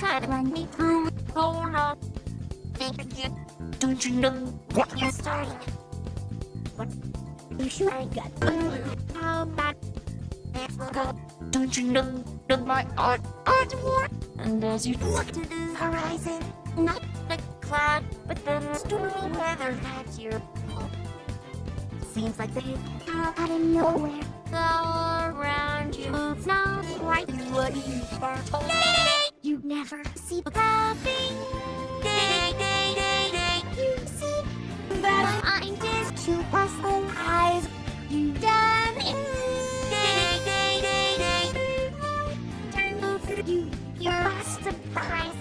try to run me through. Oh no. Don't you know what you started? What? You sure I got how bad it will go? Don't you know my art war? And as you look to the horizon, not the cloud, but the stormy weather that you're. Seems like they come out of nowhere. All around you, it's not quite what you are told. You never see the clapping. You see that I'm just too puzzle eyes. You done it. Turn over you. You're surprised.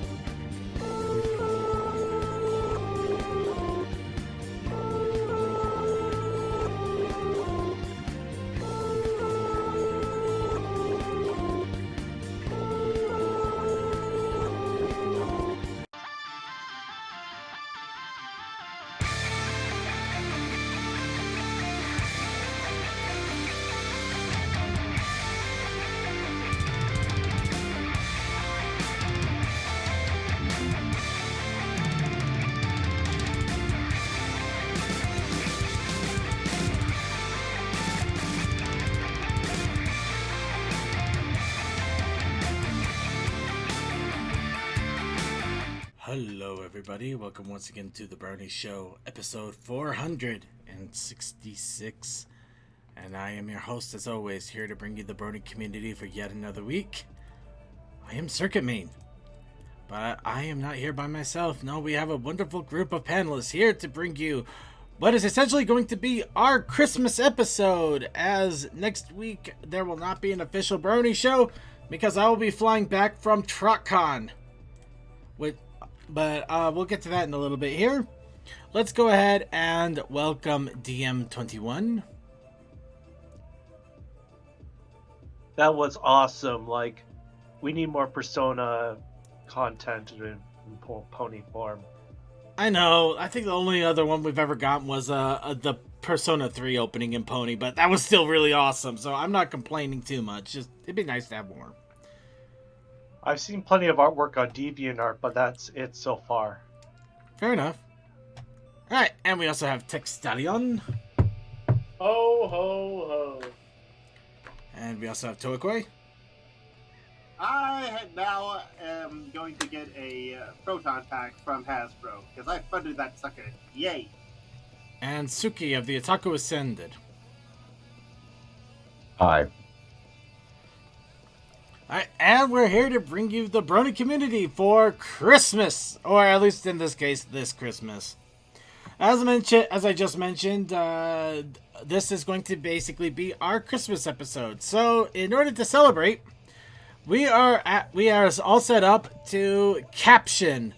Hello everybody, welcome once again to the Brony Show, episode 466, and I am your host as always, here to bring you the Brony community for yet another week. I am Circuit Main, but I am not here by myself. No, we have a wonderful group of panelists here to bring you what is essentially going to be our Christmas episode, as next week there will not be an official Brony Show because I will be flying back from TrotCon. But we'll get to that in a little bit here. Let's go ahead and welcome DM21. That was awesome. Like, we need more Persona content in pony form. I know. I think the only other one we've ever gotten was the Persona 3 opening in Pony, but that was still really awesome, so I'm not complaining too much. Just it'd be nice to have more. I've seen plenty of artwork on DeviantArt, but that's it so far. Fair enough. Alright, and we also have Textalion. Ho, ho, ho. And we also have Toakoi. I now am going to get a proton pack from Hasbro, because I funded that sucker. Yay! And Suki of the Otaku Ascended. Hi. Alright, and we're here to bring you the Brony community for Christmas, or at least in this case, this Christmas. As I just mentioned, this is going to basically be our Christmas episode. So, in order to celebrate, we are all set up to caption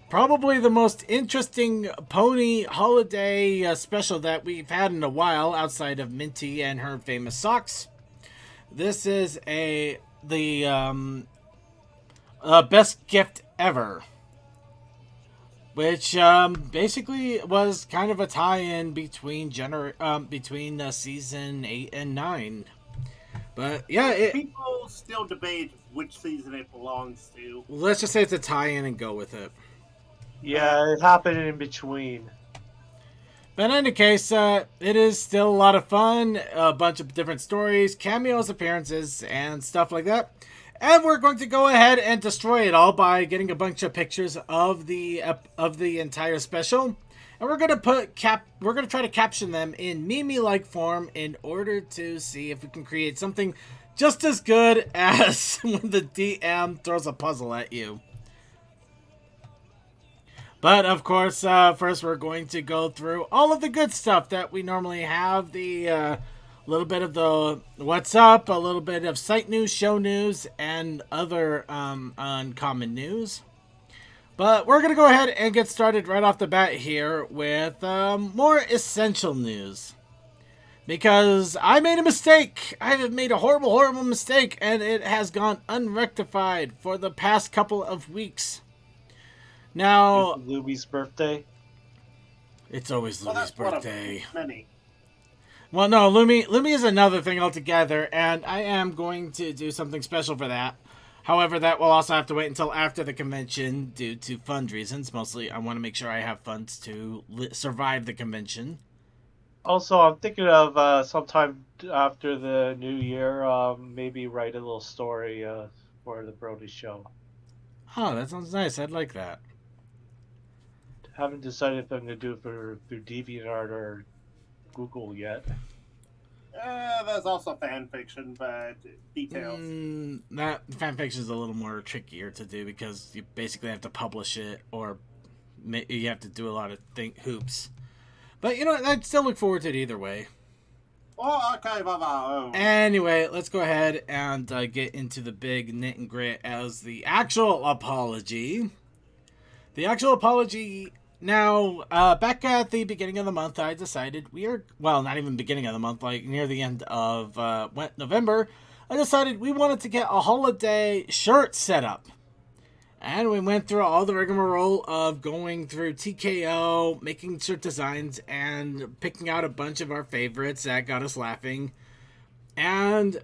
probably the most interesting pony holiday special that we've had in a while, outside of Minty and her famous socks. This is the best gift ever, which basically was kind of a tie-in between season 8 and 9. But yeah, people still debate which season it belongs to. Let's just say it's a tie-in and go with it. Yeah, it happened in between. But in any case, it is still a lot of fun, a bunch of different stories, cameos, appearances, and stuff like that. And we're going to go ahead and destroy it all by getting a bunch of pictures of the entire special, and we're gonna try to caption them in meme-like form in order to see if we can create something just as good as when the DM throws a puzzle at you. But of course, first we're going to go through all of the good stuff that we normally have. The little bit of the what's up, a little bit of site news, show news, and other uncommon news. But we're going to go ahead and get started right off the bat here with more essential news. Because I made a mistake. I have made a horrible, horrible mistake, and it has gone unrectified for the past couple of weeks. Now, Luby's birthday. It's always Luby's birthday. Many. Well, no, Lumi is another thing altogether, and I am going to do something special for that. However, that will also have to wait until after the convention due to fund reasons. Mostly, I want to make sure I have funds to survive the convention. Also, I'm thinking of sometime after the new year, maybe write a little story for the Brony show. Oh, that sounds nice. I'd like that. Haven't decided if I'm going to do it through DeviantArt or Google yet. There's also fan fiction, but details. That fan fiction is a little more trickier to do because you basically have to publish it, or you have to do a lot of hoops. But you know, I'd still look forward to it either way. Oh, archive of our own. Anyway, let's go ahead and get into the big knit and grit as the actual apology. The actual apology. Now, back at the beginning of the month, I decided not even beginning of the month, like near the end of November, I decided we wanted to get a holiday shirt set up. And we went through all the rigmarole of going through TKO, making shirt designs, and picking out a bunch of our favorites that got us laughing, and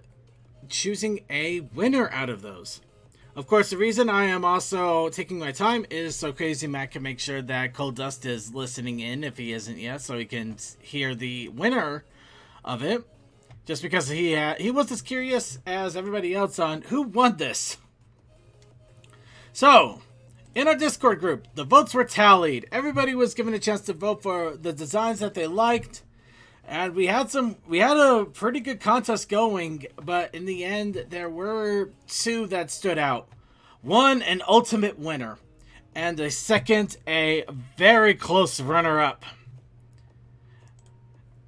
choosing a winner out of those. Of course, the reason I am also taking my time is so Crazy Matt can make sure that Cold Dust is listening in if he isn't yet, so he can hear the winner of it. Just because he was as curious as everybody else on who won this. So, in our Discord group, the votes were tallied. Everybody was given a chance to vote for the designs that they liked. And we had a pretty good contest going, but in the end, there were two that stood out. One, an ultimate winner, and a second, a very close runner-up.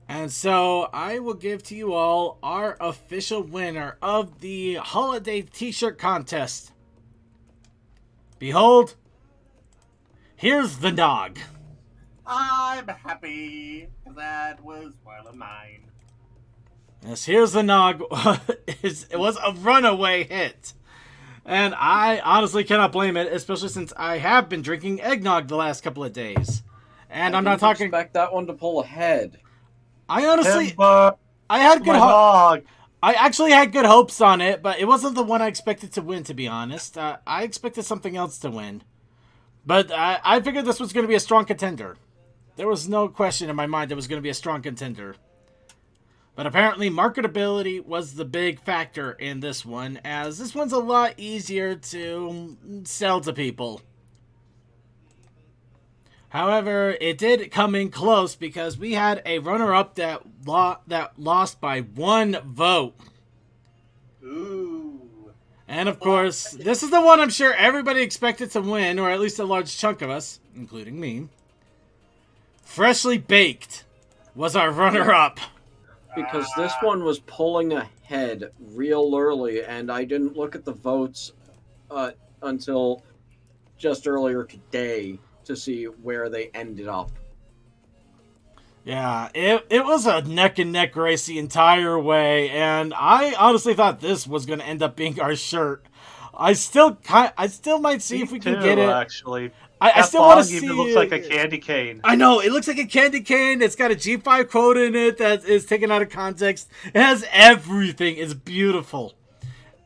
And so, I will give to you all our official winner of the holiday t-shirt contest. Behold, here's the dog. I'm happy. That was one of mine. Yes, here's the nog. It was a runaway hit. And I honestly cannot blame it, especially since I have been drinking eggnog the last couple of days. And I'm not talking... expect that one to pull ahead. I honestly... Timber, I had good dog. I actually had good hopes on it, but it wasn't the one I expected to win, to be honest. I expected something else to win. But I figured this was going to be a strong contender. There was no question in my mind it was going to be a strong contender. But apparently marketability was the big factor in this one, as this one's a lot easier to sell to people. However, it did come in close because we had a runner-up that lost by 1 vote. Ooh. And of course, this is the one I'm sure everybody expected to win, or at least a large chunk of us, including me. Freshly Baked was our runner-up. Because this one was pulling ahead real early, and I didn't look at the votes until just earlier today to see where they ended up. Yeah, it was a neck-and-neck race the entire way, and I honestly thought this was going to end up being our shirt. I still might see if we can get it. Actually, I still want to see. Even looks like a candy cane. I know, it looks like a candy cane. It's got a G5 quote in it that is taken out of context. It has everything. It's beautiful.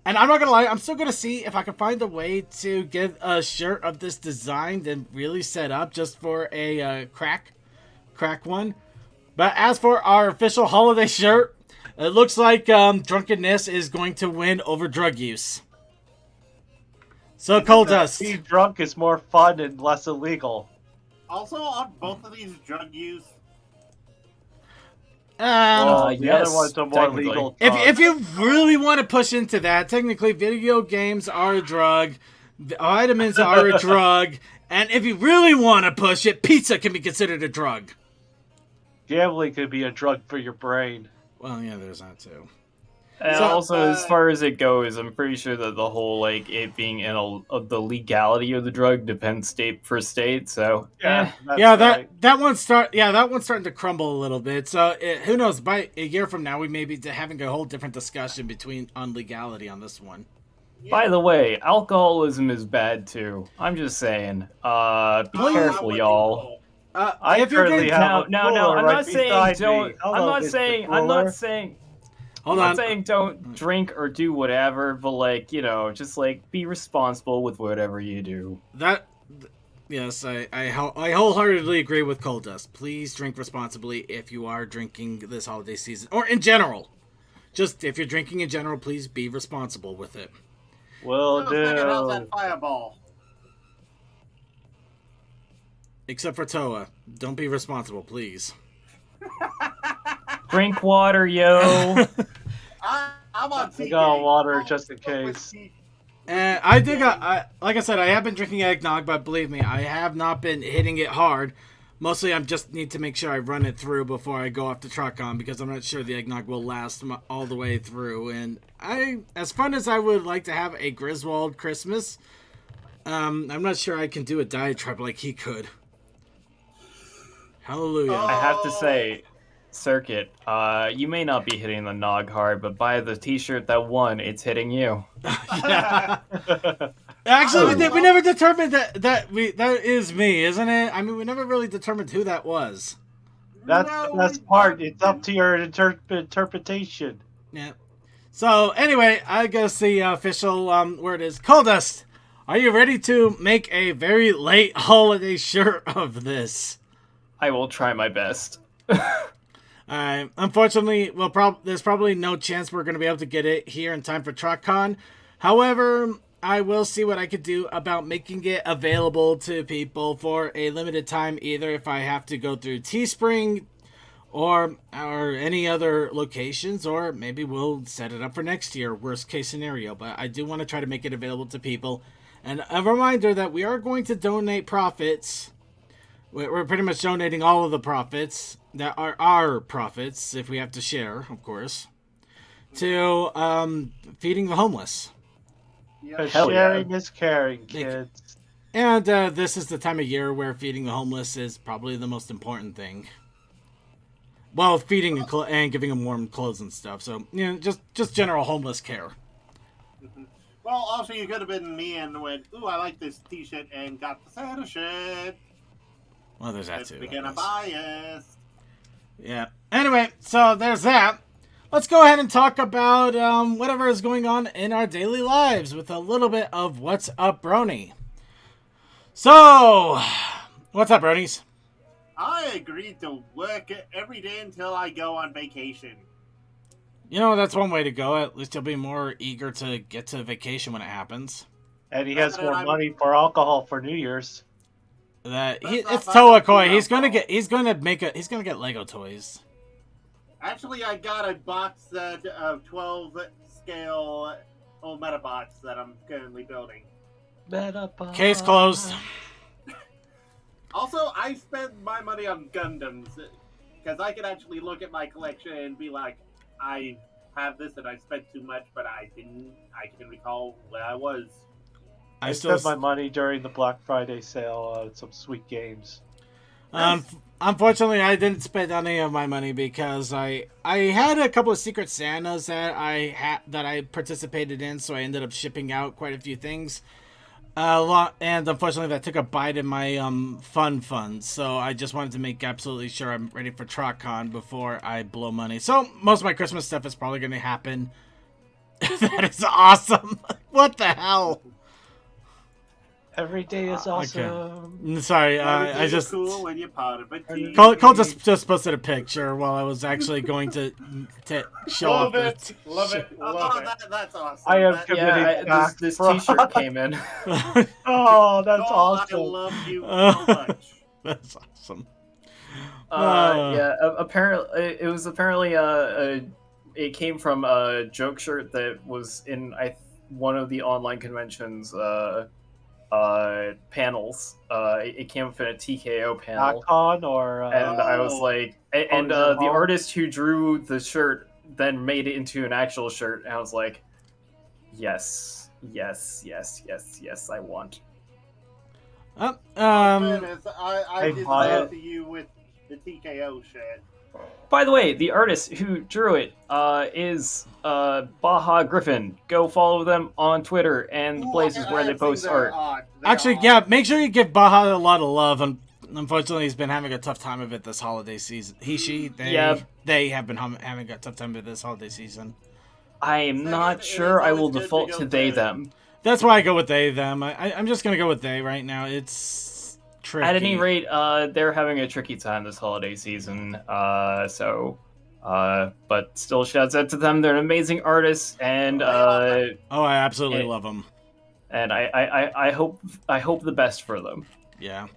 And I'm not going to lie, I'm still going to see if I can find a way to get a shirt of this designed and really set up just for a crack one. But as for our official holiday shirt, it looks like drunkenness is going to win over drug use. So, Cold Dust. Being drunk is more fun and less illegal. Also, on both of these drug use. The other yes, ones are more legal. If you really want to push into that, technically video games are a drug, vitamins are a drug, and if you really want to push it, pizza can be considered a drug. Gambling could be a drug for your brain. Well, yeah, there's that too. And So, also, as far as it goes, I'm pretty sure that the whole, like, it being the legality of the drug depends state for state, so... Yeah, that's Yeah, right. that one's starting to crumble a little bit. So who knows? By a year from now, we may be having a whole different discussion on legality on this one. By the way, alcoholism is bad, too. I'm just saying. Be careful, y'all. I if you're currently getting- have a No, cooler I'm right not saying beside don't... me. Hello, I'm not Mr. saying... Cooler. I'm not saying... Hold I'm on. not saying don't drink or do whatever, but like, just like be responsible with whatever you do. Yes, I wholeheartedly agree with Cold Dust. Please drink responsibly if you are drinking this holiday season, or in general. Just if you're drinking in general, please be responsible with it. Will So, second, how's that do. fireball? Except for Toa, don't be responsible, please. Drink water, yo. I'm on I TK. got water just in case. And I did like I said, I have been drinking eggnog, but believe me, I have not been hitting it hard. Mostly, I just need to make sure I run it through before I go off to TruckCon, because I'm not sure the eggnog will last all the way through. And as fun as I would like to have a Griswold Christmas, I'm not sure I can do a diatribe like he could. Hallelujah. I have to say, Circuit, you may not be hitting the nog hard, but buy the t-shirt that won, it's hitting you. Yeah. Actually, we never determined that is me, isn't it? I mean, we never really determined who that was. That's the best part. It's up to your interpretation. Yeah. So anyway, I guess the official word is Coldust. Are you ready to make a very late holiday shirt of this? I will try my best. Unfortunately, there's probably no chance we're going to be able to get it here in time for TruckCon. However, I will see what I could do about making it available to people for a limited time, either if I have to go through Teespring or any other locations, or maybe we'll set it up for next year, worst case scenario. But I do want to try to make it available to people. And a reminder that we are going to donate profits. We're pretty much donating all of the profits that are our profits, if we have to share, of course, to feeding the homeless. Yeah. Sharing is caring, kids. And this is the time of year where feeding the homeless is probably the most important thing. Well, feeding and giving them warm clothes and stuff. So, just general homeless care. Well, also, you could have been me and went, ooh, I like this t-shirt, and got the Santa shirt. Well, there's that It's too. beginner bias. Yeah. Anyway, so there's that. Let's go ahead and talk about whatever is going on in our daily lives with a little bit of What's Up, Brony. So, what's up, Bronies? I agreed to work every day until I go on vacation. That's one way to go. At least you'll be more eager to get to vacation when it happens. And he has more money for alcohol for New Year's. It's Toa Koi. He's gonna get Lego toys. Actually, I got a box set of 12 scale old Metabots that I'm currently building. Metabots. Case closed. Also, I spend my money on Gundams because I can actually look at my collection and be like, I have this and I spent too much, but I can recall where I was. I spent my money during the Black Friday sale on some sweet games. Unfortunately, I didn't spend any of my money because I had a couple of Secret Santas that I participated in, so I ended up shipping out quite a few things. And unfortunately, that took a bite in my fun funds. So I just wanted to make absolutely sure I'm ready for TruckCon before I blow money. So most of my Christmas stuff is probably going to happen. That is awesome. What the hell? Every day is awesome. Okay. Sorry, I just cool when you're part of it. Cole just posted a picture while I was actually going to show off Love it. That's awesome. I am committing this t-shirt came in. Oh, that's awesome. I love you so much. That's awesome. Apparently it came from a joke shirt that was in one of the online conventions panels. It came up in a TKO panel. Con or and I was like, and the artist who drew the shirt then made it into an actual shirt, and I was like, yes, I want. I did that to you with the TKO shirt. By the way, the artist who drew it is Baja Griffin. Go follow them on Twitter and the places where they post art. Actually, yeah, make sure you give Baja a lot of love Unfortunately, he's been having a tough time of it this holiday season. They have been having a tough time of it this holiday season. I am not sure I will default to they, them. That's why I go with they, them. I'm just going to go with they right now. It's tricky. At any rate, they're having a tricky time this holiday season. But still, shouts out to them. They're an amazing artists, and I absolutely love them. And I hope the best for them. Yeah.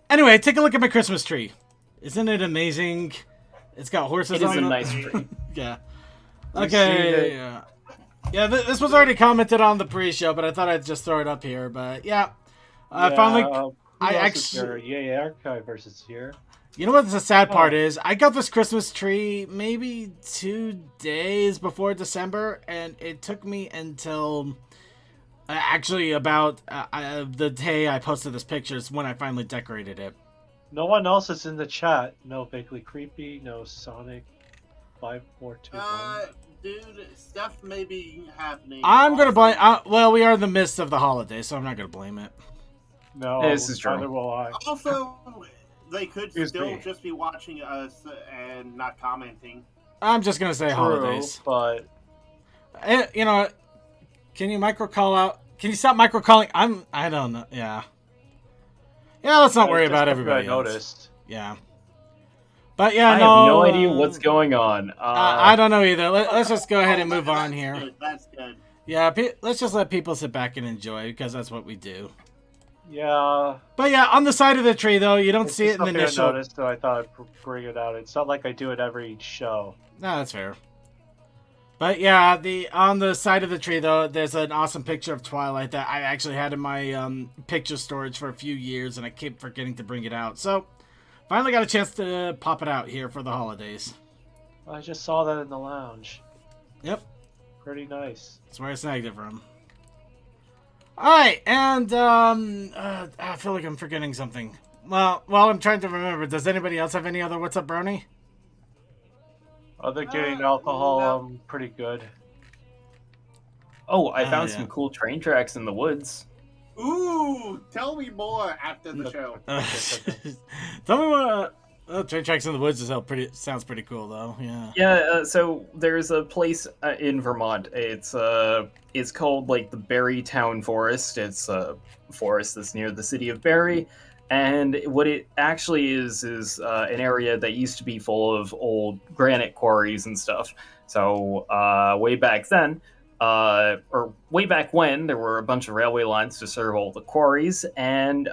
Anyway, take a look at my Christmas tree. Isn't it amazing? It's got horses on it. It is a nice tree. Yeah. Okay. Yeah, this was already commented on the pre-show, but I thought I'd just throw it up here. But yeah, finally, I actually. Yay, Archive versus here. You know what the sad part is? I got this Christmas tree maybe 2 days before December, and it took me until actually about the day I posted this picture is when I finally decorated it. No one else is in the chat. No Vaguely Creepy, no Sonic 5421. Dude, stuff may be happening. I'm going to blame... well, we are in the midst of the holiday, so I'm not going to blame it. No, this is true. neither will I. Also, they could still just be watching us and not commenting. I'm just going to say holidays. But... You know what? Can you micro-call out? Can you stop micro-calling? I don't know. Yeah. Yeah, let's not worry about everybody else. Noticed. Yeah. But yeah, I have no idea what's going on. I don't know either. Let's just go ahead and move on here. Good. That's good. Yeah, let's just let people sit back and enjoy, because that's what we do. Yeah. But yeah, on the side of the tree, though, you don't see it in the initial. initial... I noticed, so I thought I'd bring it out. It's not like I do it every show. No, that's fair. But yeah, on the side of the tree, though, there's an awesome picture of Twilight that I actually had in my picture storage for a few years, and I keep forgetting to bring it out. So, finally got a chance to pop it out here for the holidays. I just saw that in the lounge. Yep. Pretty nice. That's where I snagged it from. Alright, and I feel like I'm forgetting something. Well, I'm trying to remember. Does anybody else have any other What's Up, Brony? Other getting alcohol, pretty good. Oh, I found some cool train tracks in the woods. Ooh, tell me more after the show. Tell me what. Train tracks in the woods sounds pretty cool, though. Yeah. Yeah. So there's a place in Vermont. It's called like the Barrytown Forest. It's a forest that's near the city of Barry. And what it actually is an area that used to be full of old granite quarries and stuff. So way back then, or way back when, there were a bunch of railway lines to serve all the quarries. And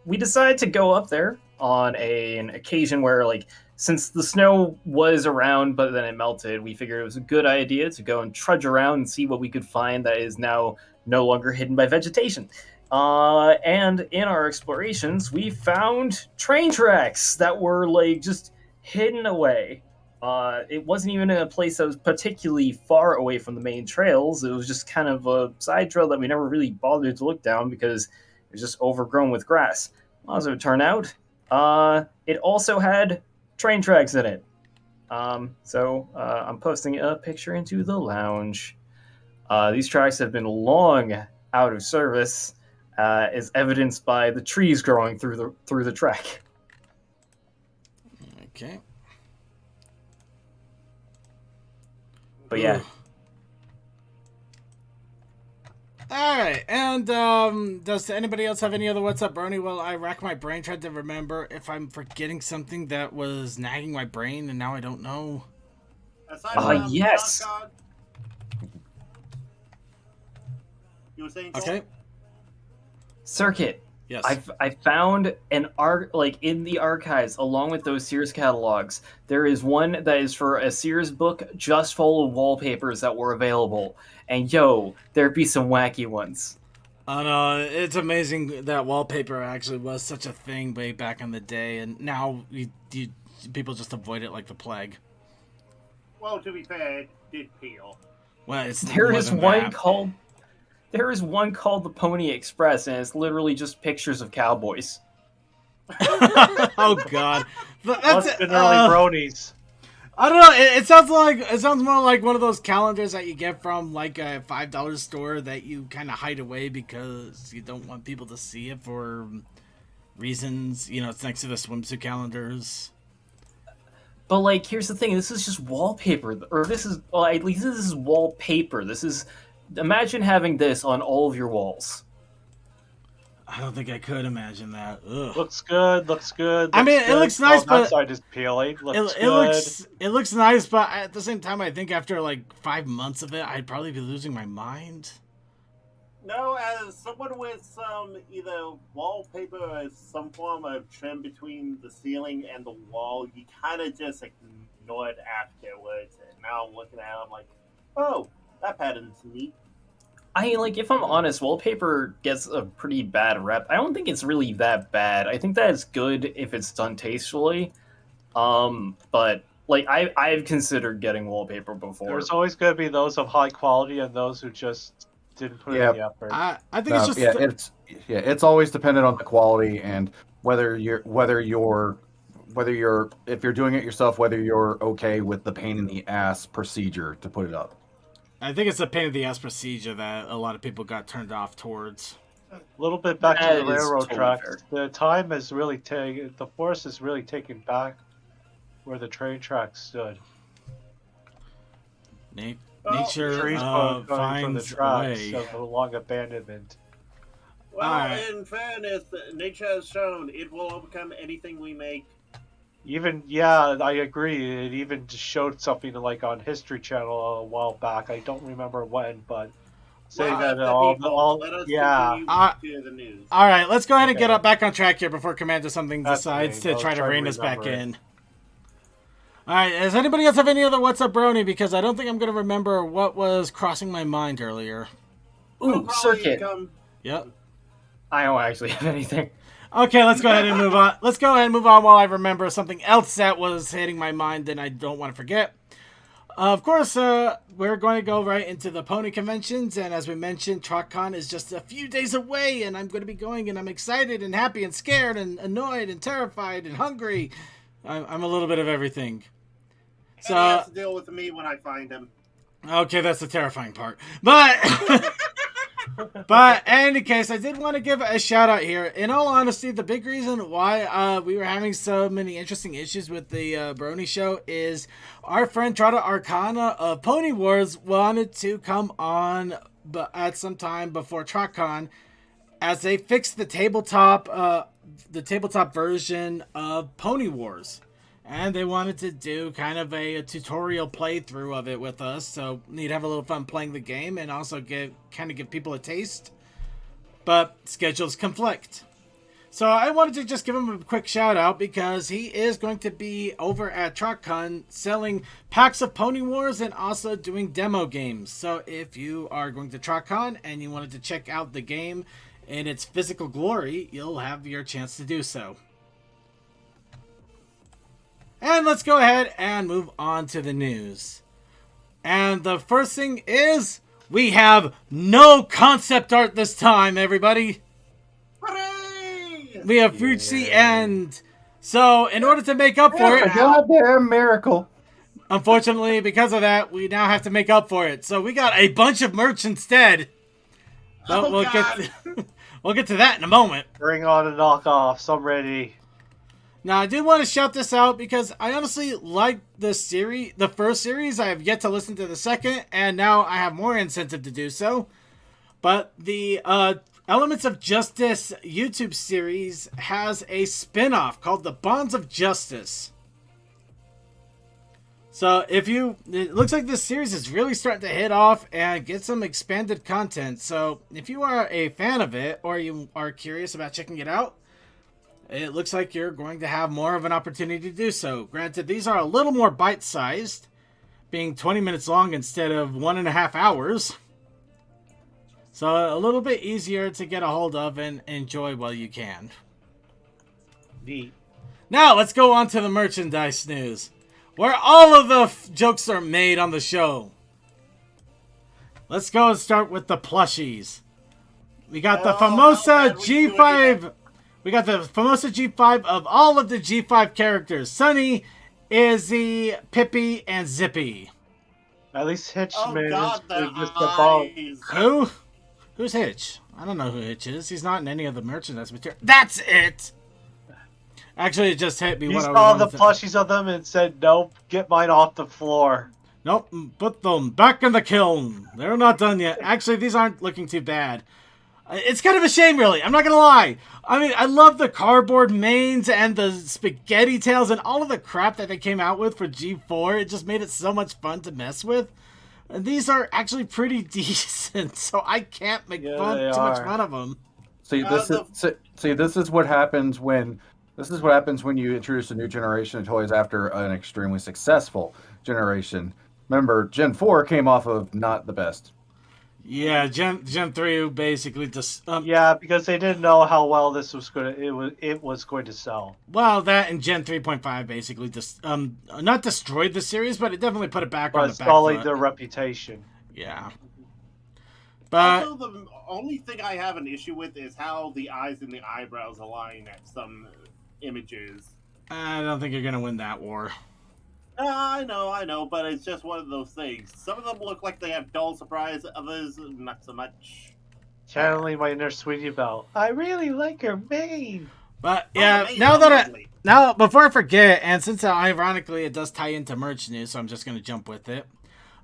we decided to go up there on an occasion where, like, since the snow was around but then it melted, we figured it was a good idea to go and trudge around and see what we could find that is now no longer hidden by vegetation. And in our explorations, we found train tracks that were like just hidden away. It wasn't even in a place that was particularly far away from the main trails. It was just kind of a side trail that we never really bothered to look down because it was just overgrown with grass. Well, as it would turn out, it also had train tracks in it. So I'm posting a picture into the lounge. These tracks have been long out of service. Is evidenced by the trees growing through the track. Okay. But yeah. All right, and does anybody else have any other What's Up, Brony? Well, I rack my brain trying to remember if I'm forgetting something that was nagging my brain, and now I don't know. Yes. You were saying okay. Circuit. Yes. I found an in the archives along with those Sears catalogs. There is one that is for a Sears book just full of wallpapers that were available. And there'd be some wacky ones. Oh no, it's amazing that wallpaper actually was such a thing way back in the day, and now people just avoid it like the plague. Well, to be fair, it did peel. Well, There is one called the Pony Express, and it's literally just pictures of cowboys. Oh God, That's been early bronies. I don't know. It sounds more like one of those calendars that you get from like a $5 store that you kind of hide away because you don't want people to see it for reasons. You know, it's next to the swimsuit calendars. But like, here's the thing: this is just wallpaper, or this is well, at least this is wallpaper. This is imagine having this on all of your walls. I don't think I could imagine that. Ugh. Looks good. Looks good. I mean, good. it looks nice, that but side is peeling. Looks it good. looks nice, but at the same time, I think after like 5 months of it, I'd probably be losing my mind. No, as someone with some either wallpaper or some form of trim between the ceiling and the wall, you kind of just ignore it afterwards. And now I'm looking at it, I'm like, oh, that pattern's neat. I mean, like, if I'm honest, wallpaper gets a pretty bad rep. I don't think it's really that bad. I think that it's good if it's done tastefully. But like, I've considered getting wallpaper before. There's always going to be those of high quality and those who just didn't put in the effort. I think No, it's just it's always dependent on the quality and if you're doing it yourself, whether you're okay with the pain in the ass procedure to put it up. I think it's a pain in the ass procedure that a lot of people got turned off towards. A little bit back to That the is railroad totally tracks. fair. The time is really taking. The force is really taken back where the train tracks stood. Nature Trees going from the finds a tracks way. of the long abandonment. Well, Alright. in fairness, nature has shown it will overcome anything we make. Even I agree. It even showed something like on History Channel a while back. I don't remember when, but saying Well, that the all people, let us continue to the news. All right, let's go ahead and get Okay. up back on track here before Commander something That's decides me. to I'll try to try to rein us back remember it. in. All right, does anybody else have any other What's Up Brony? Because I don't think I'm going to remember what was crossing my mind earlier. We'll Ooh, probably circuit. Yep. I don't actually have anything. Okay, let's go ahead and move on. Let's go ahead and move on while I remember something else that was hitting my mind and I don't want to forget. Of course, we're going to go right into the pony conventions, and as we mentioned, TrotCon is just a few days away, and I'm going to be going, and I'm excited and happy and scared and annoyed and terrified and hungry. I'm a little bit of everything. So, and he has to deal with me when I find him. Okay, that's the terrifying part. But but in any case, I did want to give a shout out here. In all honesty, the big reason why we were having so many interesting issues with the Brony show is our friend Trata Arcana of Pony Wars wanted to come on at some time before TrotCon as they fixed the tabletop version of Pony Wars. And they wanted to do kind of a tutorial playthrough of it with us, so you'd have a little fun playing the game and also give people a taste. But schedules conflict. So I wanted to just give him a quick shout out because he is going to be over at TrotCon selling packs of Pony Wars and also doing demo games. So if you are going to TrotCon and you wanted to check out the game in its physical glory, you'll have your chance to do so. And let's go ahead and move on to the news. And the first thing is, we have no concept art this time, everybody. Hooray! We have Fruitsy End. So, in order to make up for A it, goddamn miracle. unfortunately, because of that, we now have to make up for it. So, we got a bunch of merch instead. But Oh, God. we'll get to that in a moment. Bring on the knockoffs. I'm ready. Now, I do want to shout this out because I honestly like the first series. I have yet to listen to the second, and now I have more incentive to do so. But the Elements of Justice YouTube series has a spin-off called The Bonds of Justice. So it looks like this series is really starting to hit off and get some expanded content. So if you are a fan of it or you are curious about checking it out, it looks like you're going to have more of an opportunity to do so. Granted, these are a little more bite-sized, being 20 minutes long instead of 1.5 hours. So a little bit easier to get a hold of and enjoy while you can. Neat. Now, let's go on to the merchandise news, where all of the jokes are made on the show. Let's go and start with the plushies. We got the Famosa G5... We got the Famosa G5 of all of the G5 characters. Sunny, Izzy, Pippi, and Zippy. At least Oh, Hitchman God, is the just above. eyes. Who? Who's Hitch? I don't know who Hitch is. He's not in any of the merchandise material. That's it! Actually, it just hit me. He what I saw the wanted to- plushies of them and said, "Nope, get mine off the floor." Nope, put them back in the kiln. They're not done yet. Actually, these aren't looking too bad. It's kind of a shame, really. I'm not gonna lie. I mean, I love the cardboard mains and the spaghetti tails and all of the crap that they came out with for G4. It just made it so much fun to mess with. And these are actually pretty decent, so I can't make Yeah, too they much are. fun of them. See, this is what happens when you introduce a new generation of toys after an extremely successful generation. Remember, Gen 4 came off of not the best. Yeah, Gen 3 basically just Yeah, because they didn't know how well this was it was going to sell. well, that and Gen 3.5 basically just not destroyed the series, but it definitely put it back on But the back sullied foot. their reputation. Yeah. But Also, the only thing I have an issue with is how the eyes and the eyebrows align at some images. I don't think you're gonna win that war. I know, but it's just one of those things. Some of them look like they have dull surprise, others not so much. Channeling my inner Sweetie Belle. I really like her mane. But Oh, yeah, the now mains that are I lovely. now before I forget, and since ironically it does tie into merch news, so I'm just gonna jump with it.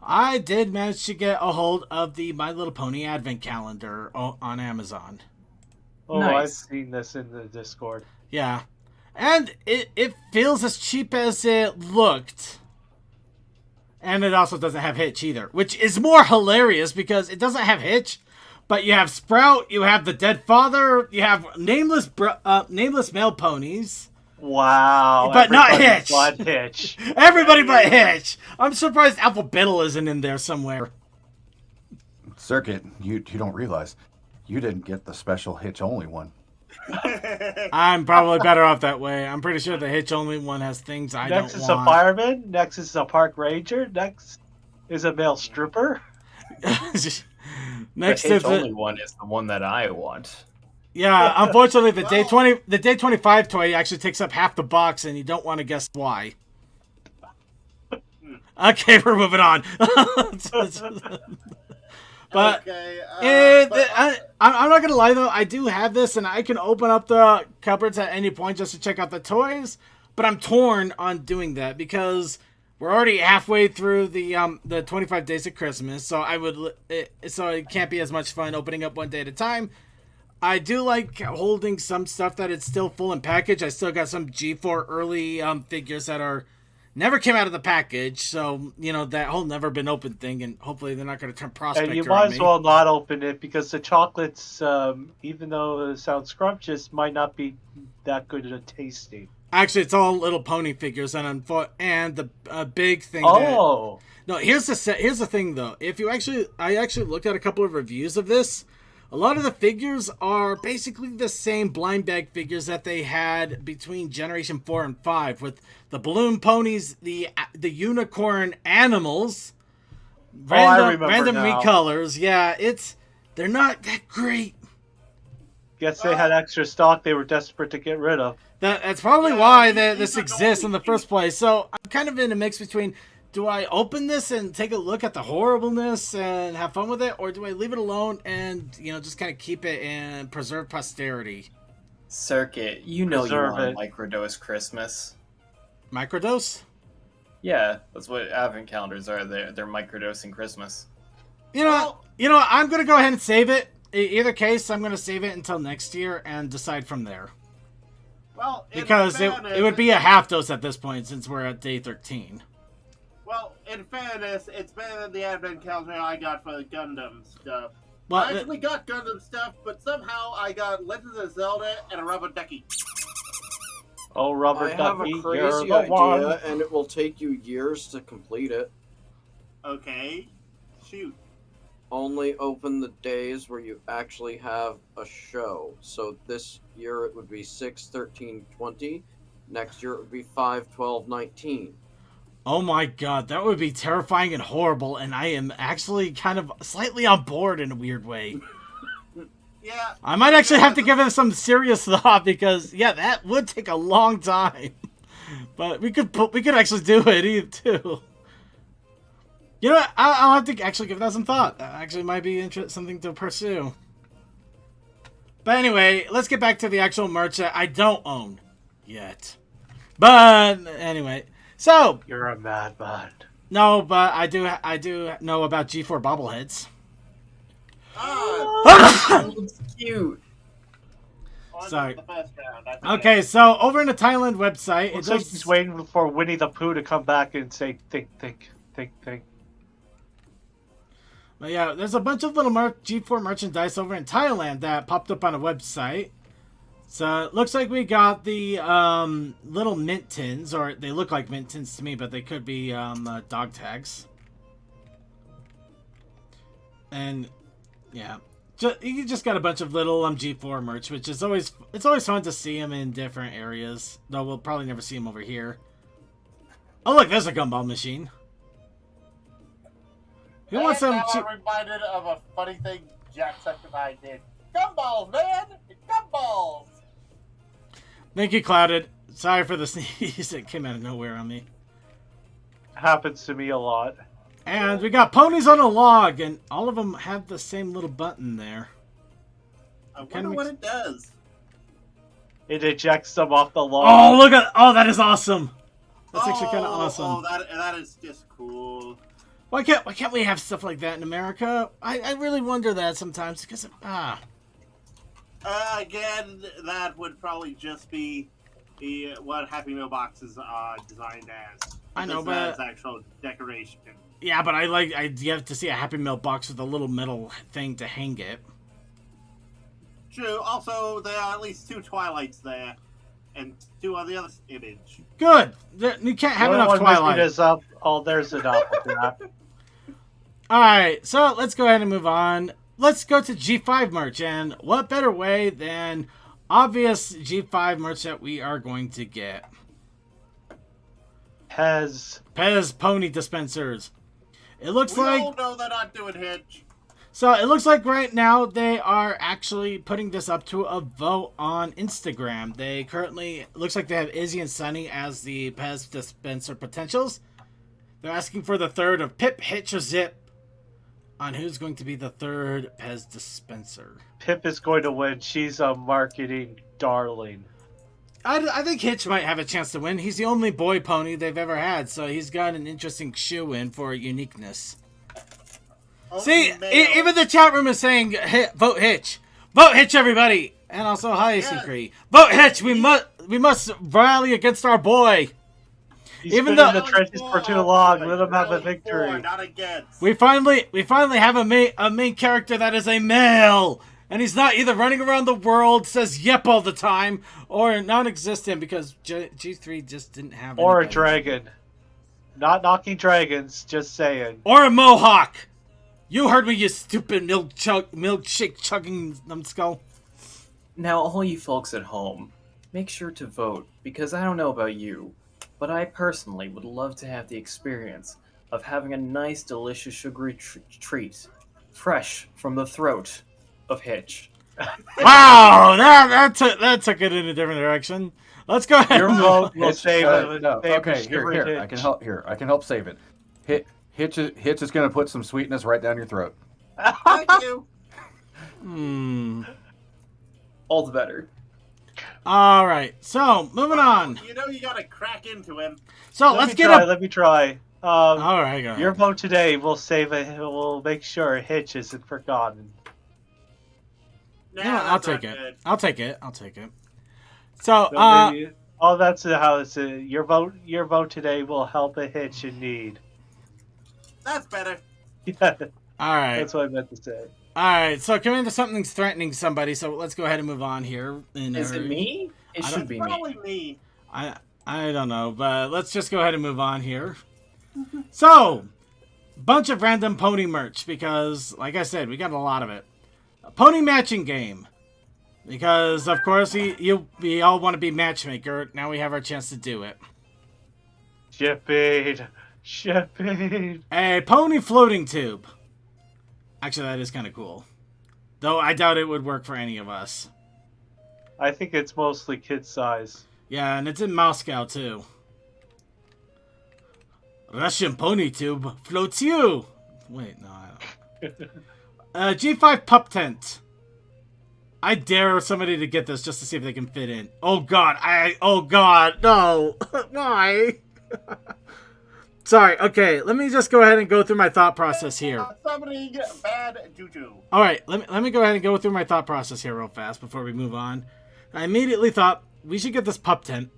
I did manage to get a hold of the My Little Pony Advent Calendar on Amazon. Oh, Nice. I've seen this in the Discord. Yeah. And it feels as cheap as it looked. And it also doesn't have Hitch either, which is more hilarious because it doesn't have Hitch, but you have Sprout, you have the Dead Father, you have nameless male ponies. Wow. But not everybody Hitch. but Hitch. Everybody but Hitch. I'm surprised Alphabettle isn't in there somewhere. Circuit, you don't realize you didn't get the special Hitch only one. I'm probably better off that way. I'm pretty sure the Hitch only one has things I Next don't is want. a fireman. Next is a park ranger. Next is a male stripper. Next The to Hitch the only one is the one that I want. yeah, unfortunately the Well- day 25 toy actually takes up half the box, and you don't want to guess why. Okay, we're moving on. But okay, I'm not gonna lie though, I do have this, and I can open up the cupboards at any point just to check out the toys. But I'm torn on doing that because we're already halfway through the 25 days of Christmas, so so it can't be as much fun opening up one day at a time. I do like holding some stuff that it's still full in package. I still got some G4 early figures that are never came out of the package, so that whole never been open thing, and hopefully they're not going to turn prospector And you on might as me. well not open it because the chocolates, even though it sounds scrumptious, might not be that good at tasting. Actually, it's all little pony figures, and the big thing. Oh, No, here's the thing though. I actually looked at a couple of reviews of this. A lot of the figures are basically the same blind bag figures that they had between Generation 4 and 5, with the balloon ponies, the unicorn animals, I remember random now. recolors. Yeah, they're not that great. guess they had extra stock they were desperate to get rid of. That's probably Yeah, why these this are exists in the normally first place. So I'm kind of in a mix between, do I open this and take a look at the horribleness and have fun with it, or do I leave it alone and just kind of keep it and preserve posterity? Circuit, you know Preserve you want it. microdose Christmas. Microdose? Yeah, that's what advent calendars are. They're microdosing Christmas. I'm gonna go ahead and save it. Either case, I'm gonna save it until next year and decide from there. well, in Because it fairness- would be a half dose at this point since we're at day 13. Well, in fairness, it's better than the advent calendar I got for the Gundam stuff. Well, I actually got Gundam stuff, but somehow I got Legend of Zelda and a rubber ducky. Oh, Rubber I have Ducky, a you're crazy the idea, one. and it will take you years to complete it. Okay, shoot. Only open the days where you actually have a show. So this year it would be 6, 13, 20. Next year it would be 5, 12, 19. oh my god, that would be terrifying and horrible, and I am actually kind of slightly on board in a weird way. Yeah. I might actually have to give it some serious thought because, yeah, that would take a long time. But we could actually do it too. You know what? I'll have to actually give that some thought. That actually might be something to pursue. But anyway, let's get back to the actual merch that I don't own. yet. But anyway, so You're a madman. no, but I do know about G4 bobbleheads. Ah, It's cute. on Sorry. The first round. I forget. Okay, so over in the Thailand website, Looks it like does. he's waiting for Winnie the Pooh to come back and say, think, think, think, think. But yeah, there's a bunch of little G4 merchandise over in Thailand that popped up on a website. So it looks like we got the little mint tins, or they look like mint tins to me, but they could be dog tags. And yeah, you just got a bunch of little G4 merch, which is always fun to see them in different areas. Though we'll probably never see them over here. Oh look, there's a gumball machine. Who wants some? Now I'm reminded of a funny thing Jacksepticeye did. Gumballs, man! Gumballs! Thank you, Clouded. Sorry for the sneeze. It came out of nowhere on me. Happens to me a lot. And we got ponies on a log, and all of them have the same little button there. I Kinda wonder what makes- it does. It ejects them off the log. Oh, look at! Oh, that is awesome. That's actually kind of awesome. Oh, that is just cool. Why can't we have stuff like that in America? I really wonder that sometimes because Again, that would probably just be what Happy Meal boxes are designed as. I know, Because but- that's actual decoration. yeah, but you have to see a Happy Meal box with a little metal thing to hang it. True. Also, there are at least 2 Twilights there, and 2 on the other image. Good. You can't have The only enough one missing Twilight. is up. Oh, there's an apple trap. All right, so let's go ahead and move on. Let's go to G5 merch, and what better way than obvious G5 merch that we are going to get? Pez. Pez pony dispensers. It looks We like all know they're not doing Hitch. so. It looks like right now they are actually putting this up to a vote on Instagram. They currently looks like they have Izzy and Sunny as the Pez dispenser potentials. They're asking for the third of Pip, Hitch, or Zip on who's going to be the third Pez dispenser. Pip is going to win. She's a marketing darling. I think Hitch might have a chance to win. He's the only boy pony they've ever had, so he's got an interesting shoe-in for uniqueness. See, Only male. even the chat room is saying, vote Hitch. Vote Hitch, everybody! And also, hi, Yes. Syncree. Vote Hitch! We must rally against our boy! He's Even been though- in the trenches for too long. Let him have a victory. Not against. We finally have a main character that is a male! And he's not either running around the world, says yep all the time, or non-existent because G3 just didn't have Or a anybody. dragon. Not knocking dragons, just saying. Or a mohawk! You heard me, you stupid milkshake chugging numbskull. Now, all you folks at home, make sure to vote, because I don't know about you, but I personally would love to have the experience of having a nice, delicious, sugary treat, fresh from the throat of Hitch. Wow, that took it in a different direction. Let's go ahead. Your vote will save No, save okay, Sugar here. I can help. I can help save it. Hitch is going to put some sweetness right down your throat. Thank you. All the better. All right, so moving on. You know you gotta crack into him. So let's get up. Let me try. All right, go ahead. Your vote today will save it. Will make sure Hitch isn't forgotten. Nah, Yeah, I'll that's not take it. good. I'll take it. I'll take it. So, So maybe- oh, that's how it's. Your vote today will help a Hitch in need. That's better. Yeah, all right. that's what I meant to say. All right, so Commander, something's threatening somebody, so let's go ahead and move on here. Is it me? It I should don't- be me. Probably me. I don't know, but let's just go ahead and move on here. So, bunch of random pony merch because, like I said, we got a lot of it. A pony matching game because, of course, we all want to be matchmaker. Now we have our chance to do it. Shipping. A pony floating tube. Actually, that is kind of cool. Though I doubt it would work for any of us. I think it's mostly kid size. Yeah, and it's in Moscow, too. Russian pony tube floats you! Wait, no, I don't. G5 pup tent. I dare somebody to get this just to see if they can fit in. Oh god, no. Why? Sorry, okay, let me just go ahead and go through my thought process here. Summoning bad juju. Alright, let me go ahead and go through my thought process here real fast before we move on. I immediately thought we should get this pup tent,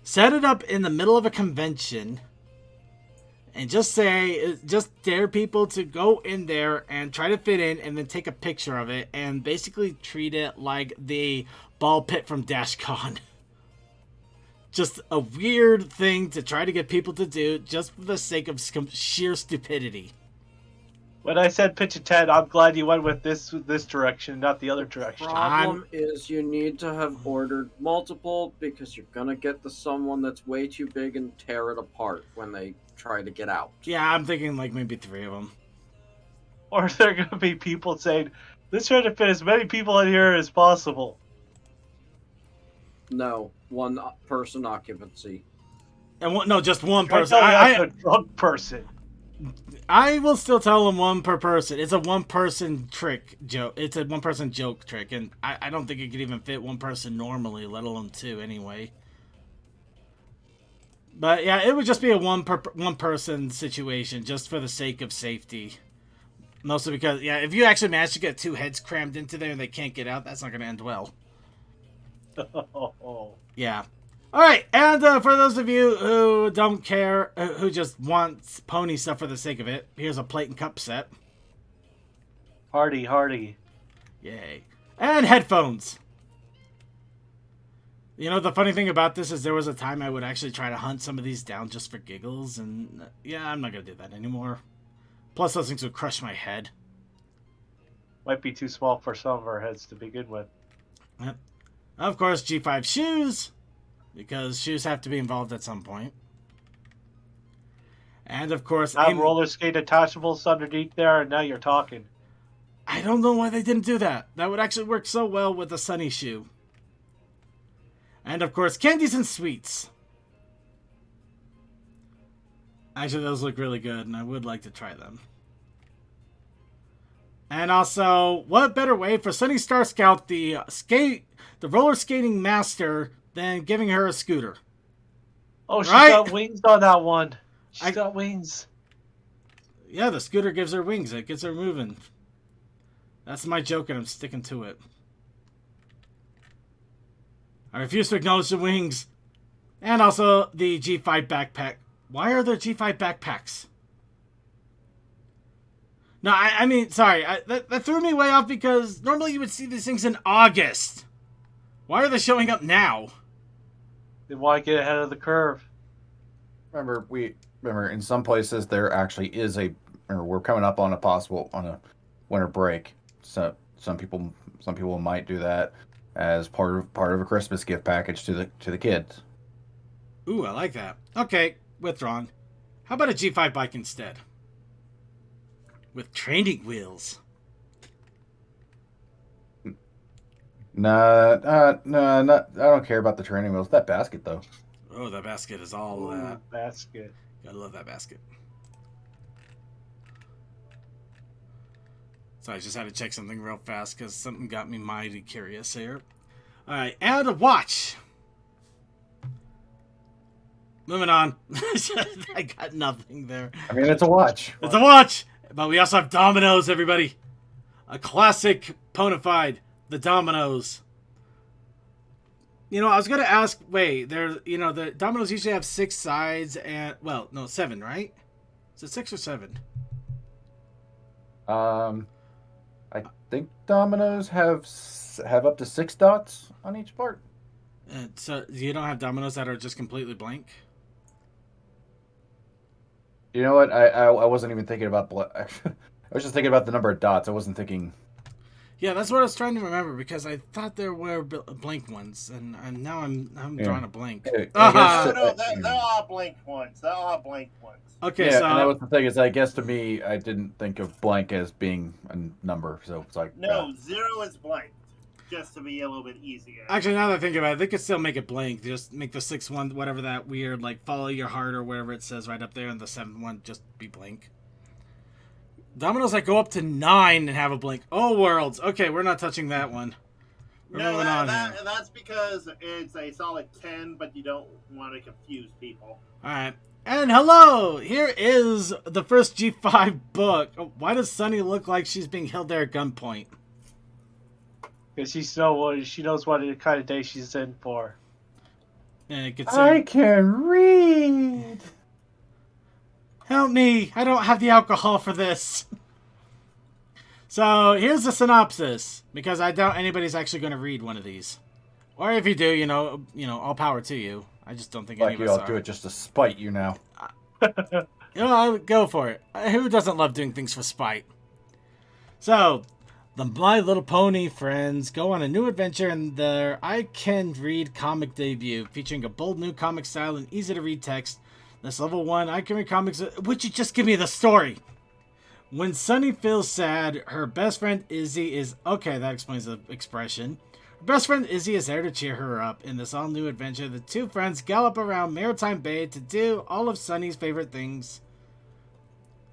set it up in the middle of a convention, and just dare people to go in there and try to fit in and then take a picture of it and basically treat it like the ball pit from DashCon. Just a weird thing to try to get people to do just for the sake of sheer stupidity. When I said pitch a tent, I'm glad you went with this direction, not the other direction. Problem is you need to have ordered multiple because you're gonna get someone that's way too big and tear it apart when they try to get out. Yeah, I'm thinking like maybe 3 of them. Or there are going to be people saying, let's try to fit as many people in here as possible. No, 1 person occupancy. And no, just one person. A drunk person. I will still tell them 1 per person. It's a 1-person trick joke. It's a 1-person joke trick, and I don't think it could even fit 1 person normally, let alone 2 anyway. But yeah, it would just be a 1-person situation, just for the sake of safety. Mostly because, yeah, if you actually manage to get 2 heads crammed into there and they can't get out, that's not going to end well. Yeah. Alright, and for those of you who don't care, who just want pony stuff for the sake of it, here's a plate and cup set. Hardy. Yay. And headphones. You know, the funny thing about this is there was a time I would actually try to hunt some of these down just for giggles, and yeah, I'm not going to do that anymore. Plus, those things would crush my head. Might be too small for some of our heads to begin with. Yep. Of course, G5 shoes, because shoes have to be involved at some point. And of course, roller skate attachables underneath there, and now you're talking. I don't know why they didn't do that. That would actually work so well with a Sunny shoe. And of course, candies and sweets. Actually, those look really good, and I would like to try them. And also, what better way for Sunny Star Scout, the roller skating master, than giving her a scooter? Oh, she's got wings on that one. She's got wings. Yeah, the scooter gives her wings. It gets her moving. That's my joke, and I'm sticking to it. I refuse to acknowledge the wings. And also the G5 backpack. Why are there G5 backpacks? No, I mean, sorry. That threw me way off because normally you would see these things in August. Why are they showing up now? They want to get ahead of the curve. Remember, in some places there actually is we're coming up on a winter break. So some people might do that as part of a Christmas gift package to the kids. Ooh, I like that. Okay, withdrawn. How about a G5 bike instead? With training wheels. No, I don't care about the training wheels. That basket, though. Oh, that basket is all that. Basket. Gotta love that basket. So I just had to check something real fast because something got me mighty curious here. Alright, and a watch. Moving on. I got nothing there. I mean, it's a watch. It's a watch! But we also have dominoes, everybody. A classic Ponafide. The dominoes. You know, I was going to ask, wait, the dominoes usually have 6 sides and, 7, right? Is it 6 or 7? I think dominoes have up to 6 dots on each part. So you don't have dominoes that are just completely blank? You know what? I wasn't even thinking about I was just thinking about the number of dots. I wasn't thinking. Yeah, that's what I was trying to remember because I thought there were blank ones, and now I'm drawing a blank. No, they're all blank ones. They're all blank ones. Okay, yeah, so and that was the thing. Is I guess to me, I didn't think of blank as being a number, so it's like no, 0 is blank, just to be a little bit easier. Actually, now that I think about it, they could still make it blank. Just make the 6th one, whatever that weird, like follow your heart or whatever it says right up there, and the 7th one just be blank. Dominoes that go up to 9 and have a blink. Oh, worlds. Okay, we're not touching that one. We're moving on here. That's because it's a solid 10, but you don't want to confuse people. Alright. And hello! Here is the first G5 book. Oh, why does Sunny look like she's being held there at gunpoint? Because she knows what kind of day she's in for. And I can read. Help me! I don't have the alcohol for this. So here's the synopsis, because I doubt anybody's actually going to read one of these. Or if you do, you know, all power to you. I just don't think any of us I'll do it just to spite you now. I'll go for it. Who doesn't love doing things for spite? So, the My Little Pony friends go on a new adventure in their I Can Read comic debut, featuring a bold new comic style and easy to read text. This level 1 I Can Read comics. Would you just give me the story? When Sunny feels sad, her best friend Izzy is... Okay, that explains the expression. Her best friend Izzy is there to cheer her up. In this all-new adventure, the two friends gallop around Maritime Bay to do all of Sunny's favorite things.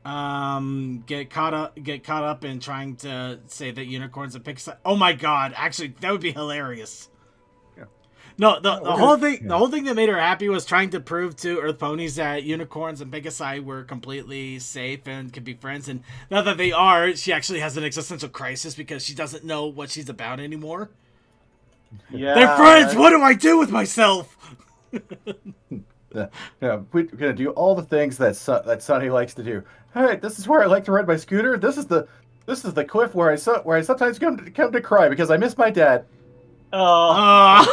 Get caught up in trying to say that unicorns and pigs... Oh my god, actually, that would be hilarious. No, the whole thing that made her happy was trying to prove to Earth Ponies that unicorns and Pegasi were completely safe and could be friends. And now that they are, she actually has an existential crisis because she doesn't know what she's about anymore. Yeah, they're friends. What do I do with myself? We're gonna do all the things that Sunny likes to do. Hey, this is where I like to ride my scooter. This is the cliff where I sometimes come to cry because I miss my dad. Oh.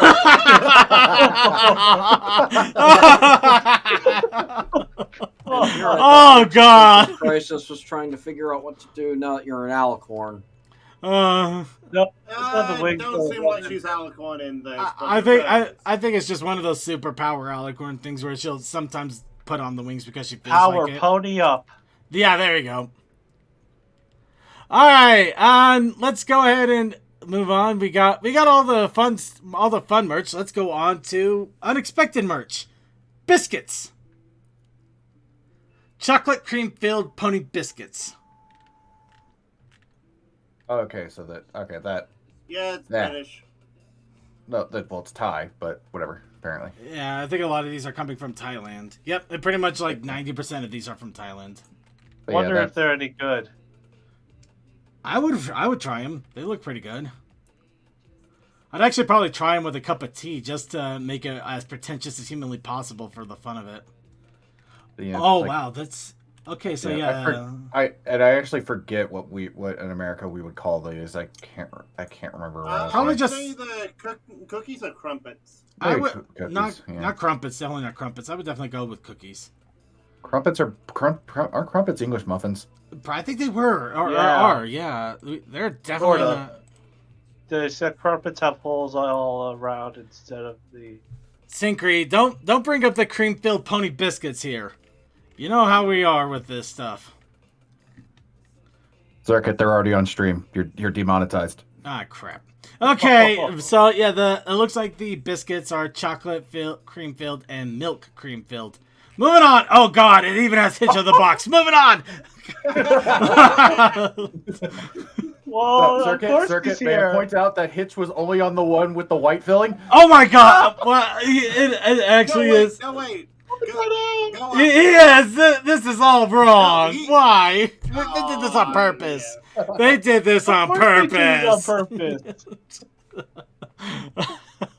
Oh god! Crisis was trying to figure out what to do now that you're an alicorn. No, it's not the wings. Don't seem like she's alicorn in this. I think it's just one of those superpower alicorn things where she'll sometimes put on the wings because she feels like it. Pony up. Yeah, there you go. All right, let's go ahead and move on. We got all the fun merch. Let's go on to unexpected merch. Biscuits. Chocolate cream filled pony biscuits. Okay, that. Yeah, it's British. No, it's Thai, but whatever. Apparently. Yeah, I think a lot of these are coming from Thailand. Yep, and pretty much like 90% of these are from Thailand. But Wonder if they're any good. I would try them. They look pretty good. I'd actually probably try them with a cup of tea just to make it as pretentious as humanly possible for the fun of it. Yeah, wow, that's okay. So I actually forget what in America we would call these. I can't remember. Probably just say the cookies or crumpets. I would cookies, not crumpets. Definitely not crumpets. I would definitely go with cookies. Crumpets are crumpets English muffins? I think they were or are. Yeah, they're definitely not. The crumpets have holes all around instead of the. Syncre, don't bring up the cream-filled pony biscuits here. You know how we are with this stuff. Circuit, they're already on stream. You're demonetized. Ah, crap. Okay, so yeah, it looks like the biscuits are chocolate cream filled and milk cream filled. Moving on. Oh god, it even has Hitch on the box. Moving on. Whoa, Circuit, may I point out that Hitch was only on the one with the white filling? Oh my god! Well, it actually is. No, wait. Yes, this is all wrong. Why? They did this on purpose. Yeah. They did this on purpose. On purpose.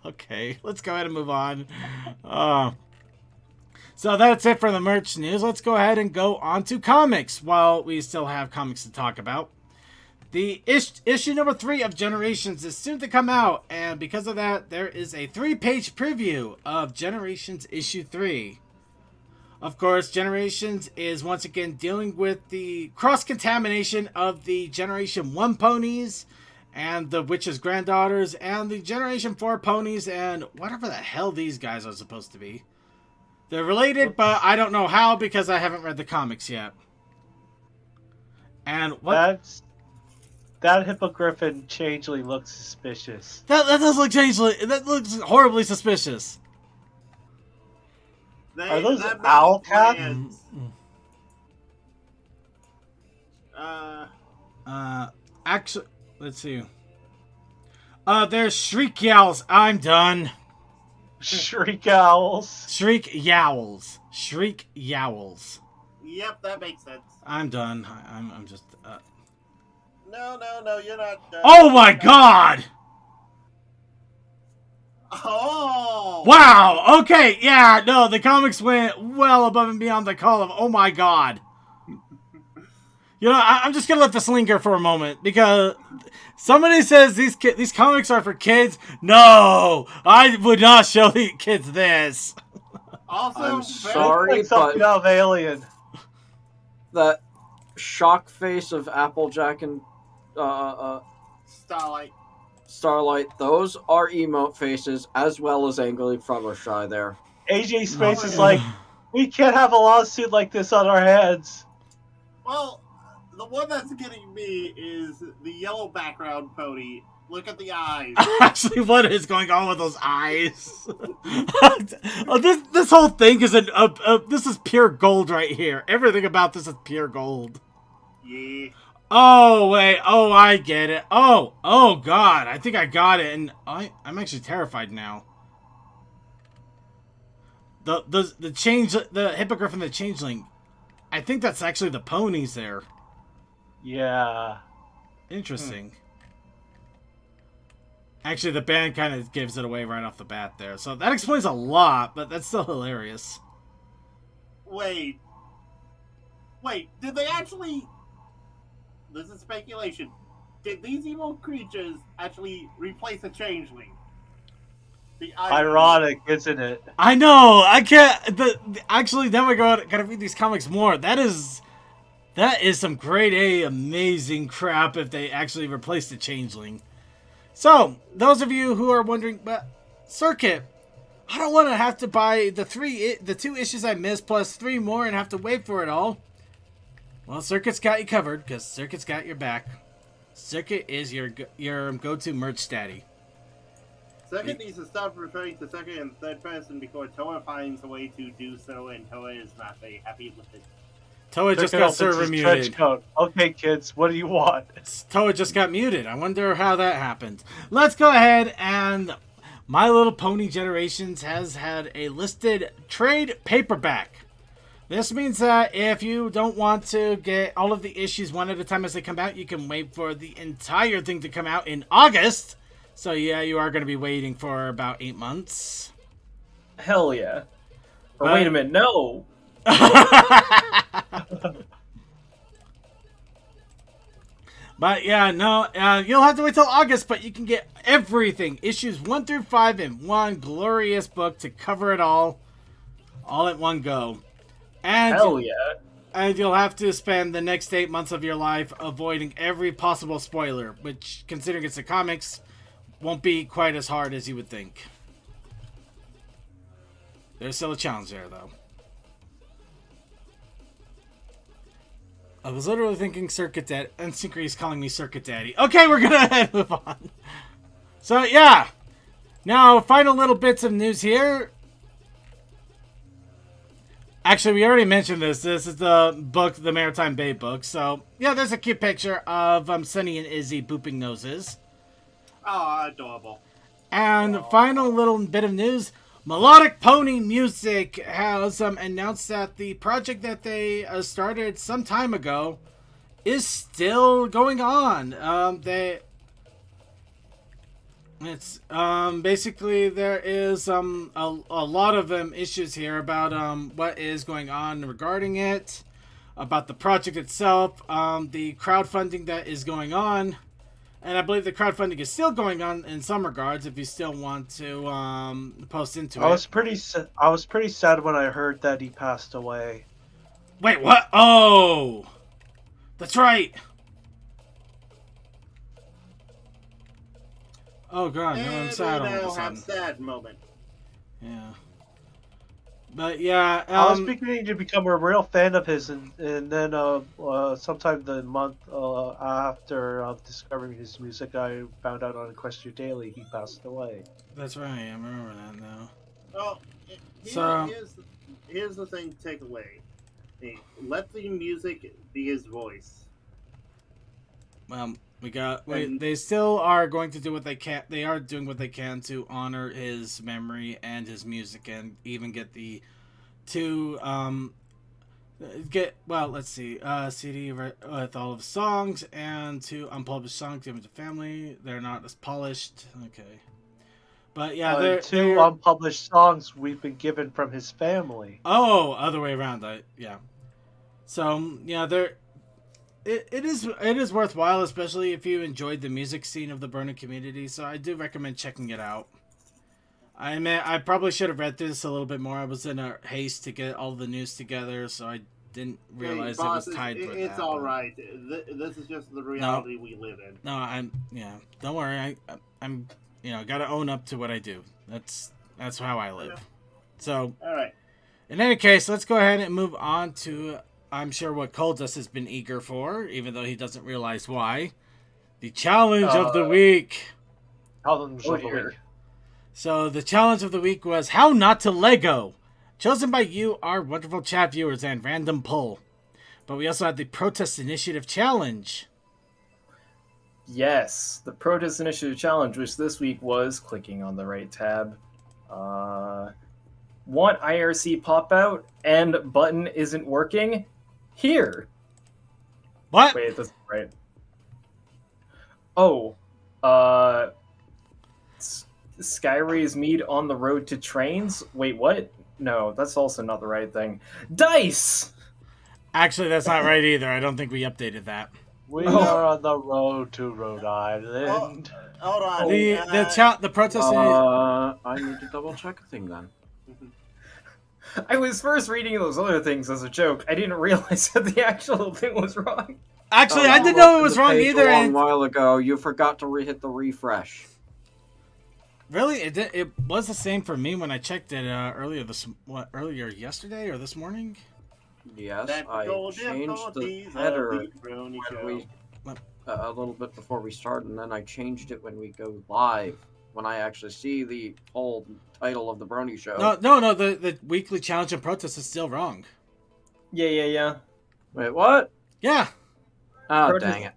Okay, let's go ahead and move on. So that's it for the merch news. Let's go ahead and go on to comics while we still have comics to talk about. The issue number 3 of Generations is soon to come out, and because of that, there is a 3-page preview of Generations issue 3. Of course, Generations is once again dealing with the cross-contamination of the Generation 1 ponies and the Witch's granddaughters and the Generation 4 ponies and whatever the hell these guys are supposed to be. They're related, but I don't know how because I haven't read the comics yet. And what? That Hippogriffin changeling looks suspicious. That does look changeling. That looks horribly suspicious. Are those owl cats? Actually, let's see. There's Shriek Yowls. I'm done. Shriek owls. Shriek Yowls. Shriek Yowls. Yep, that makes sense. I'm done. I'm just. No, you're not done. Oh my god! Oh! Wow! Okay, yeah, no, the comics went well above and beyond the call of oh my god. You know, I'm just gonna let this linger for a moment because somebody says these comics are for kids. No, I would not show the kids this. Also, I'm very- sorry, Like something but out of Alien. that shock face of Applejack and Starlight. Starlight, those are emote faces as well as Angry Fluttershy there. AJ Space is like, we can't have a lawsuit like this on our hands. Well, the one that's getting me is the yellow background pony. Look at the eyes. Actually, what is going on with those eyes? Oh, this whole thing is this is pure gold right here. Everything about this is pure gold. Yeah. Oh wait, oh I get it. Oh god, I think I got it, and I'm actually terrified now. The change, the hippogriff and the changeling. I think that's actually the ponies there. Yeah. Interesting. Actually, the band kind of gives it away right off the bat there. So that explains a lot, but that's still hilarious. Wait, did they actually... This is speculation. Did these evil creatures actually replace a changeling? Ironic, isn't it? I know. I can't. Actually, now I gotta read these comics more. That is some grade A amazing crap if they actually replaced the changeling. So those of you who are wondering, but Circuit, I don't want to have to buy the 2 issues I missed plus 3 more and have to wait for it all. Well, Circuit's got you covered because Circuit's got your back. Circuit is your go-to merch daddy. Circuit needs to stop referring to second and third person before Toa finds a way to do so, and Toa is not very happy with it. Toa just got server muted. Okay, kids, what do you want? Toa just got muted. I wonder how that happened. Let's go ahead and My Little Pony Generations has had a listed trade paperback. This means that if you don't want to get all of the issues one at a time as they come out, you can wait for the entire thing to come out in August. So yeah, you are going to be waiting for about 8 months. Hell yeah. Or wait a minute, no. But yeah, no, you'll have to wait till August, but you can get everything. Issues 1 through 5 in one glorious book to cover it all at one go. And Hell yeah. And you'll have to spend the next 8 months of your life avoiding every possible spoiler, which, considering it's the comics, won't be quite as hard as you would think. There's still a challenge there, though. I was literally thinking Circuit Daddy, and Synchro's calling me Circuit Daddy. Okay, we're gonna move on. So, yeah. Now, final little bits of news here. Actually, we already mentioned this. This is the book, the Maritime Bay book. So, yeah, there's a cute picture of Sunny and Izzy booping noses. Oh, adorable. And final little bit of news. Melodic Pony Music has announced that the project that they started some time ago is still going on. It's basically there is a lot of issues here about what is going on regarding it, about the project itself, the crowdfunding that is going on. And I believe the crowdfunding is still going on in some regards. If you still want to post into it, I was pretty sad when I heard that he passed away. Wait, what? Oh, that's right. Oh god, no, I'm sad all of a now sudden. have sad moment. Yeah, but yeah, I was beginning to become a real fan of his, and then sometime the month after discovering his music, I found out on Equestria Daily he passed away. That's right. I remember that now. Well, here's the thing to take away. Let the music be his voice. They still are going to do what they can. They are doing what they can to honor his memory and his music, and even get the two let's see, CD with all of the songs and two unpublished songs given to family. They're not as polished. Okay, but yeah, they're unpublished songs we've been given from his family. Oh, other way around. Yeah. So yeah, it is worthwhile, especially if you enjoyed the music scene of the Brony community. So I do recommend checking it out. I probably should have read through this a little bit more. I was in a haste to get all the news together, so I didn't realize boss, it was tied with that. It's all right. This is just the reality we live in. No, don't worry. I'm gotta own up to what I do. That's how I live. So, all right. In any case, let's go ahead and move on to, I'm sure, what Coldust has been eager for, even though he doesn't realize why. The challenge of the week. Challenge of the week. So the challenge of the week was How Not to Lego, chosen by you, our wonderful chat viewers, and random poll. But we also had the Protest Initiative Challenge. Yes, the Protest Initiative Challenge, which this week was clicking on the right tab. Want IRC pop out and button isn't working? Here. What? Wait, that's right. Oh, Skyrays meet on the road to trains? Wait, what? No, that's also not the right thing. Dice! Actually, that's not right either. I don't think we updated that. We are on the road to Rhode Island. Hold on. The protest. I need to double check a thing then. I was first reading those other things as a joke. I didn't realize that the actual thing was wrong. Actually, I didn't know it was wrong either. A while ago, you forgot to hit the refresh. Really, it was the same for me when I checked it earlier yesterday or this morning. Yes, I changed the header a little bit before we start, and then I changed it when we go live. When I actually see the whole title of the Brony show. No. The weekly challenge and protest is still wrong. Yeah. Wait, what? Yeah. Oh, protest. Dang it!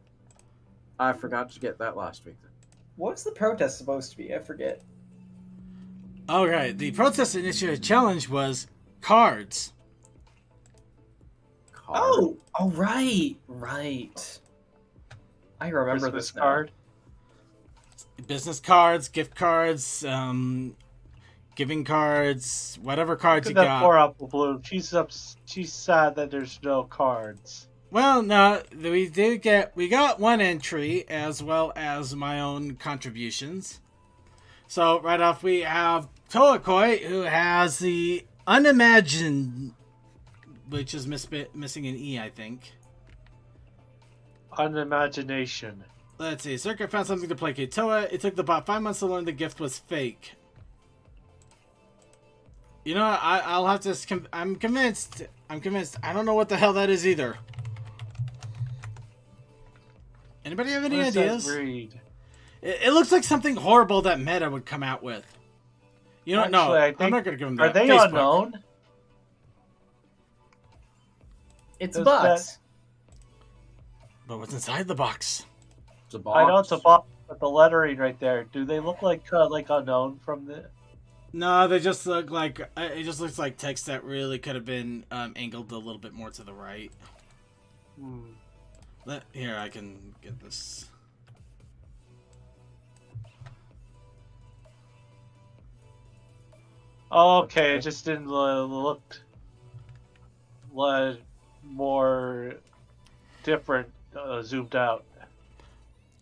I forgot to get that last week. What's the protest supposed to be? I forget. Okay, the Protest Initiative Challenge was cards. Oh, right. I remember Christmas this card. Business cards, gift cards, giving cards, whatever cards you got. Poor Apple Bloom. She's sad that there's no cards. Well, no, we got one entry as well as my own contributions. So right off we have Toakoi, who has the Unimagined, which is missing an E, I think. Unimagination. Let's see. Circuit found something to placate Toa. It took the bot 5 months to learn the gift was fake. You know, I'll have to. I'm convinced. I don't know what the hell that is either. Anybody have any ideas? It looks like something horrible that Meta would come out with. You know, Actually, I'm not going to give them that. Are they Facebook. unknown? It's a box. But what's inside the box? It's a box. I know it's a box, but the lettering right there. Do they look like unknown from the? No, they just look like it just looks like text that really could have been angled a little bit more to the right. Here, I can get this. Okay, it just didn't look more different zoomed out.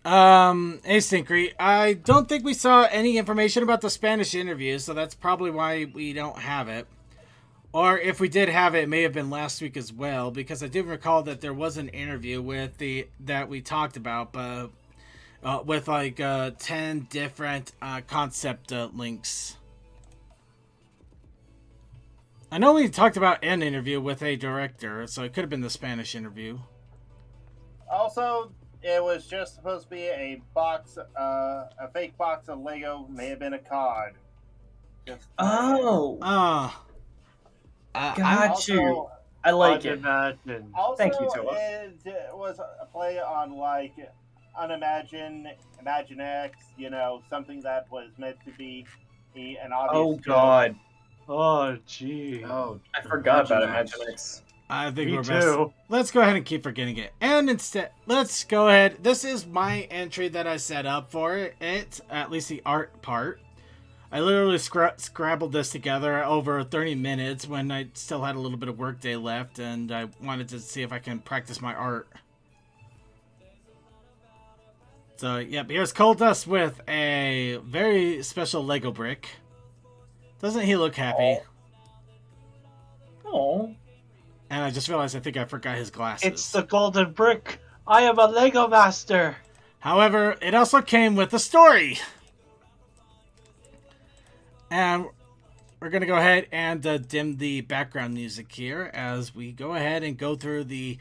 Asynchry, I don't think we saw any information about the Spanish interview, so that's probably why we don't have it. Or if we did have it, it may have been last week as well, because I did recall that there was an interview that we talked about, but with like 10 different concept links. I know we talked about an interview with a director, so it could have been the Spanish interview. Also, it was just supposed to be a box, a fake box of Lego. May have been a card. Got you. I like it. Imagine. Also, Thank you, Toa. It was a play on like Imaginex, something that was meant to be an Oh obvious joke. God, Oh, gee. Oh, I forgot about Imaginex. Imaginex. I think Me we're best. too. Let's go ahead and keep forgetting it. And instead, let's go ahead. This is my entry that I set up for it, at least the art part. I literally scrabbled this together over 30 minutes when I still had a little bit of workday left, and I wanted to see if I can practice my art. So, yep, here's Coldust with a very special Lego brick. Doesn't he look happy? Oh, And I just realized I think I forgot his glasses. It's the golden brick. I am a Lego master. However, it also came with a story. And we're going to go ahead and dim the background music here as we go ahead and go through the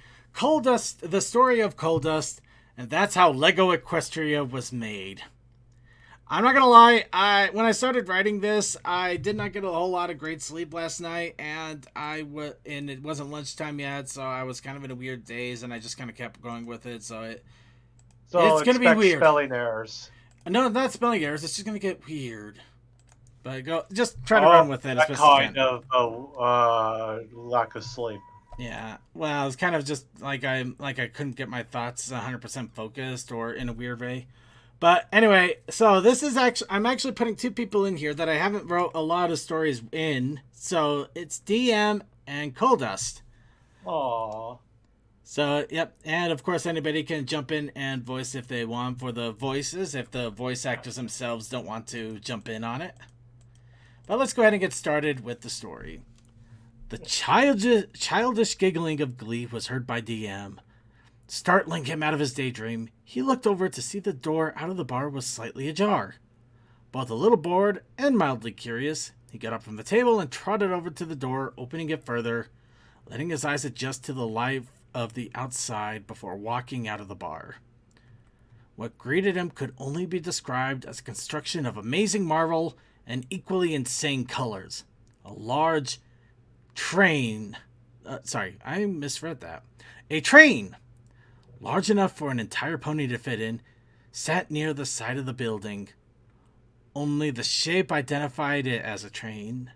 story of Coldust, and that's how Lego Equestria was made. I'm not gonna lie, when I started writing this, I did not get a whole lot of great sleep last night, and and it wasn't lunchtime yet, so I was kind of in a weird daze, and I just kind of kept going with it. So it's gonna be expect weird. spelling errors. No, not spelling errors. It's just gonna get weird. But just try to run with it as That best you kind can. of lack of sleep. Yeah, well, it's kind of just like I couldn't get my thoughts 100% focused or in a weird way. But anyway, so this is I'm actually putting two people in here that I haven't wrote a lot of stories in. So it's DM and Coldust. Aww. So, yep, and of course anybody can jump in and voice if they want for the voices, if the voice actors themselves don't want to jump in on it. But let's go ahead and get started with the story. The childish giggling of glee was heard by DM. Startling him out of his daydream, he looked over to see the door out of the bar was slightly ajar. Both a little bored and mildly curious, he got up from the table and trotted over to the door, opening it further, letting his eyes adjust to the life of the outside before walking out of the bar. What greeted him could only be described as a construction of amazing marvel and equally insane colors. A large train. I misread that. A train, large enough for an entire pony to fit in, sat near the side of the building. Only the shape identified it as a train,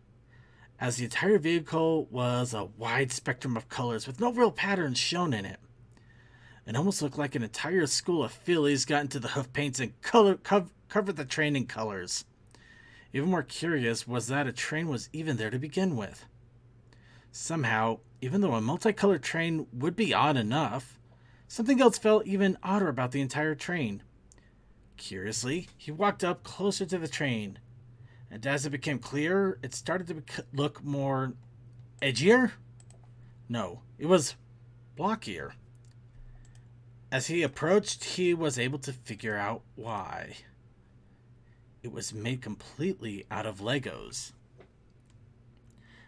as the entire vehicle was a wide spectrum of colors with no real patterns shown in it. It almost looked like an entire school of fillies got into the hoof paints and covered the train in colors. Even more curious was that a train was even there to begin with. Somehow, even though a multicolored train would be odd enough, something else felt even odder about the entire train. Curiously, he walked up closer to the train, and as it became clearer, it started to look more edgier? No, it was blockier. As he approached, he was able to figure out why. It was made completely out of Legos.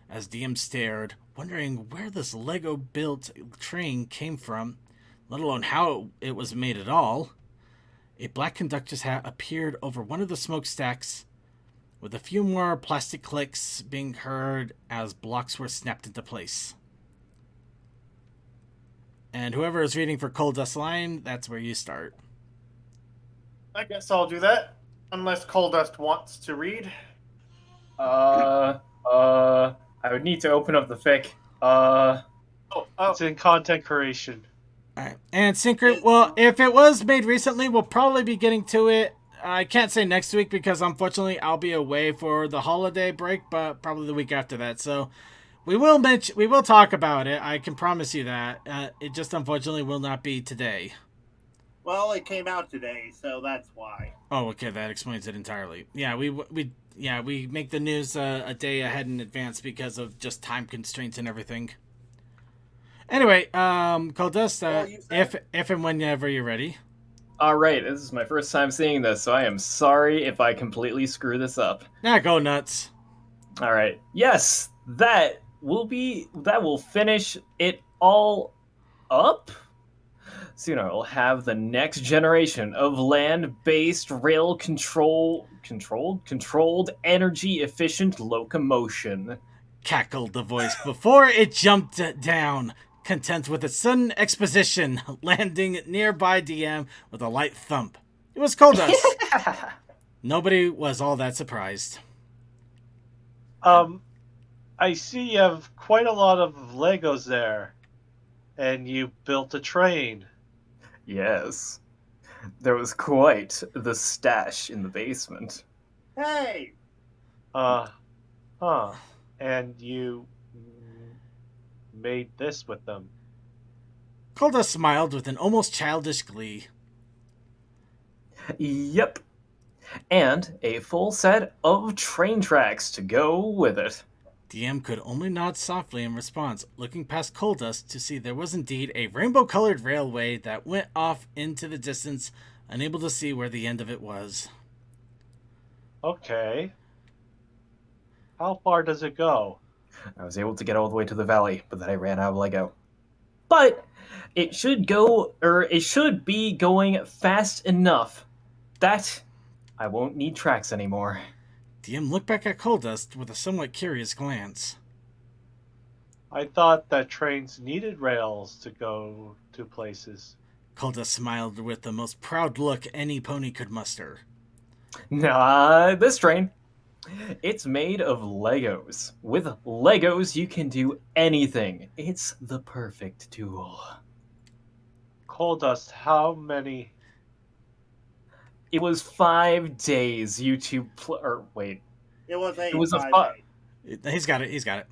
As DM stared, wondering where this Lego-built train came from, let alone how it was made at all, a black conductor's hat appeared over one of the smokestacks, with a few more plastic clicks being heard as blocks were snapped into place. And whoever is reading for Coldust Line, that's where you start. I guess I'll do that. Unless Coldust wants to read. I would need to open up the fic. It's in content creation. Alright, and Syncret, well, if it was made recently, we'll probably be getting to it. I can't say next week because unfortunately I'll be away for the holiday break, but probably the week after that. So we will talk about it. I can promise you that. It just unfortunately will not be today. Well, it came out today, so that's why. Oh, okay, that explains it entirely. Yeah, we make the news a day ahead in advance because of just time constraints and everything. Anyway, Coldust, if and whenever you're ready. All right, this is my first time seeing this, so I am sorry if I completely screw this up. Nah, go nuts. All right, yes, that will finish it all up. Soon I will have the next generation of land-based rail controlled energy-efficient locomotion. Cackled the voice before it jumped down, content with its sudden exposition, landing nearby DM with a light thump. It was Coldust. Nobody was all that surprised. I see you have quite a lot of Legos there, and you built a train. Yes. There was quite the stash in the basement. Hey! And you made this with them. Coldust smiled with an almost childish glee. Yep. And a full set of train tracks to go with it. DM could only nod softly in response, looking past Coldust to see there was indeed a rainbow-colored railway that went off into the distance, unable to see where the end of it was. Okay. How far does it go? I was able to get all the way to the valley, but then I ran out of Lego. But it should be going fast enough that I won't need tracks anymore. DM looked back at Coldust with a somewhat curious glance. I thought that trains needed rails to go to places. Coldust smiled with the most proud look any pony could muster. Nah, this train. It's made of Legos. With Legos, you can do anything. It's the perfect tool. Coldust, how many? It was 5 days. YouTube wait. It was a It was a 5 fu- day. He's got it. He's got it.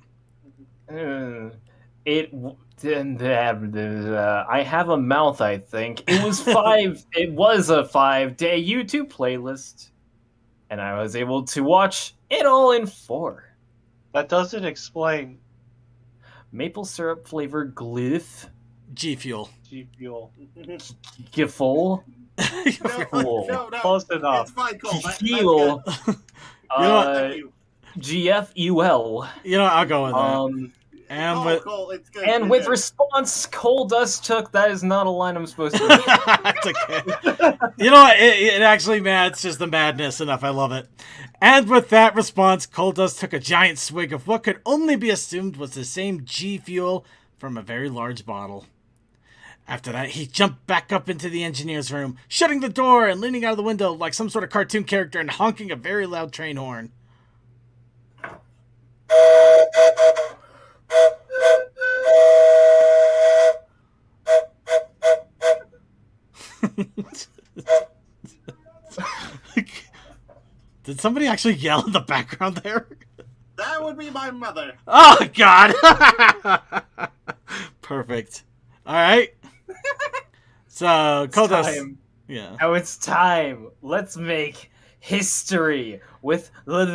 I have a mouth. I think it was 5. It was a 5-day YouTube playlist, and I was able to watch it all in 4. That doesn't explain Maple syrup flavored glyph, G Fuel. G Fuel. giffle, No, Close enough. It's fine, Cole. That's Fuel. good. Thank you. GFUL. You know, I'll go with that. And Cole, with Cole, it's good. And You're with good. response, Coldust took. That is not a line I'm supposed to. It's okay. You know what? It actually, man, it's just the madness enough. I love it. And with that response, Coldust took a giant swig of what could only be assumed was the same G Fuel from a very large bottle. After that, he jumped back up into the engineer's room, shutting the door and leaning out of the window like some sort of cartoon character and honking a very loud train horn. Did somebody actually yell in the background there? That would be my mother. Oh, God. Perfect. All right. So, Coldust. Time. Yeah. Now it's time. Let's make history with the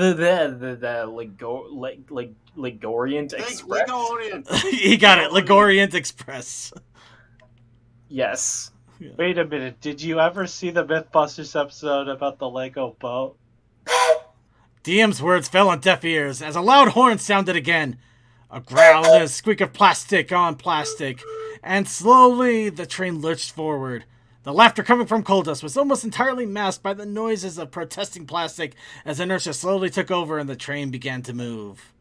Ligorient Express. He got it. Ligorient Express. Yes. Wait a minute. Did you ever see the Mythbusters episode about the Lego boat? DM's words fell on deaf ears as a loud horn sounded again. A growl and a squeak of plastic on plastic. And slowly the train lurched forward. The laughter coming from Coldust was almost entirely masked by the noises of protesting plastic as inertia slowly took over and the train began to move.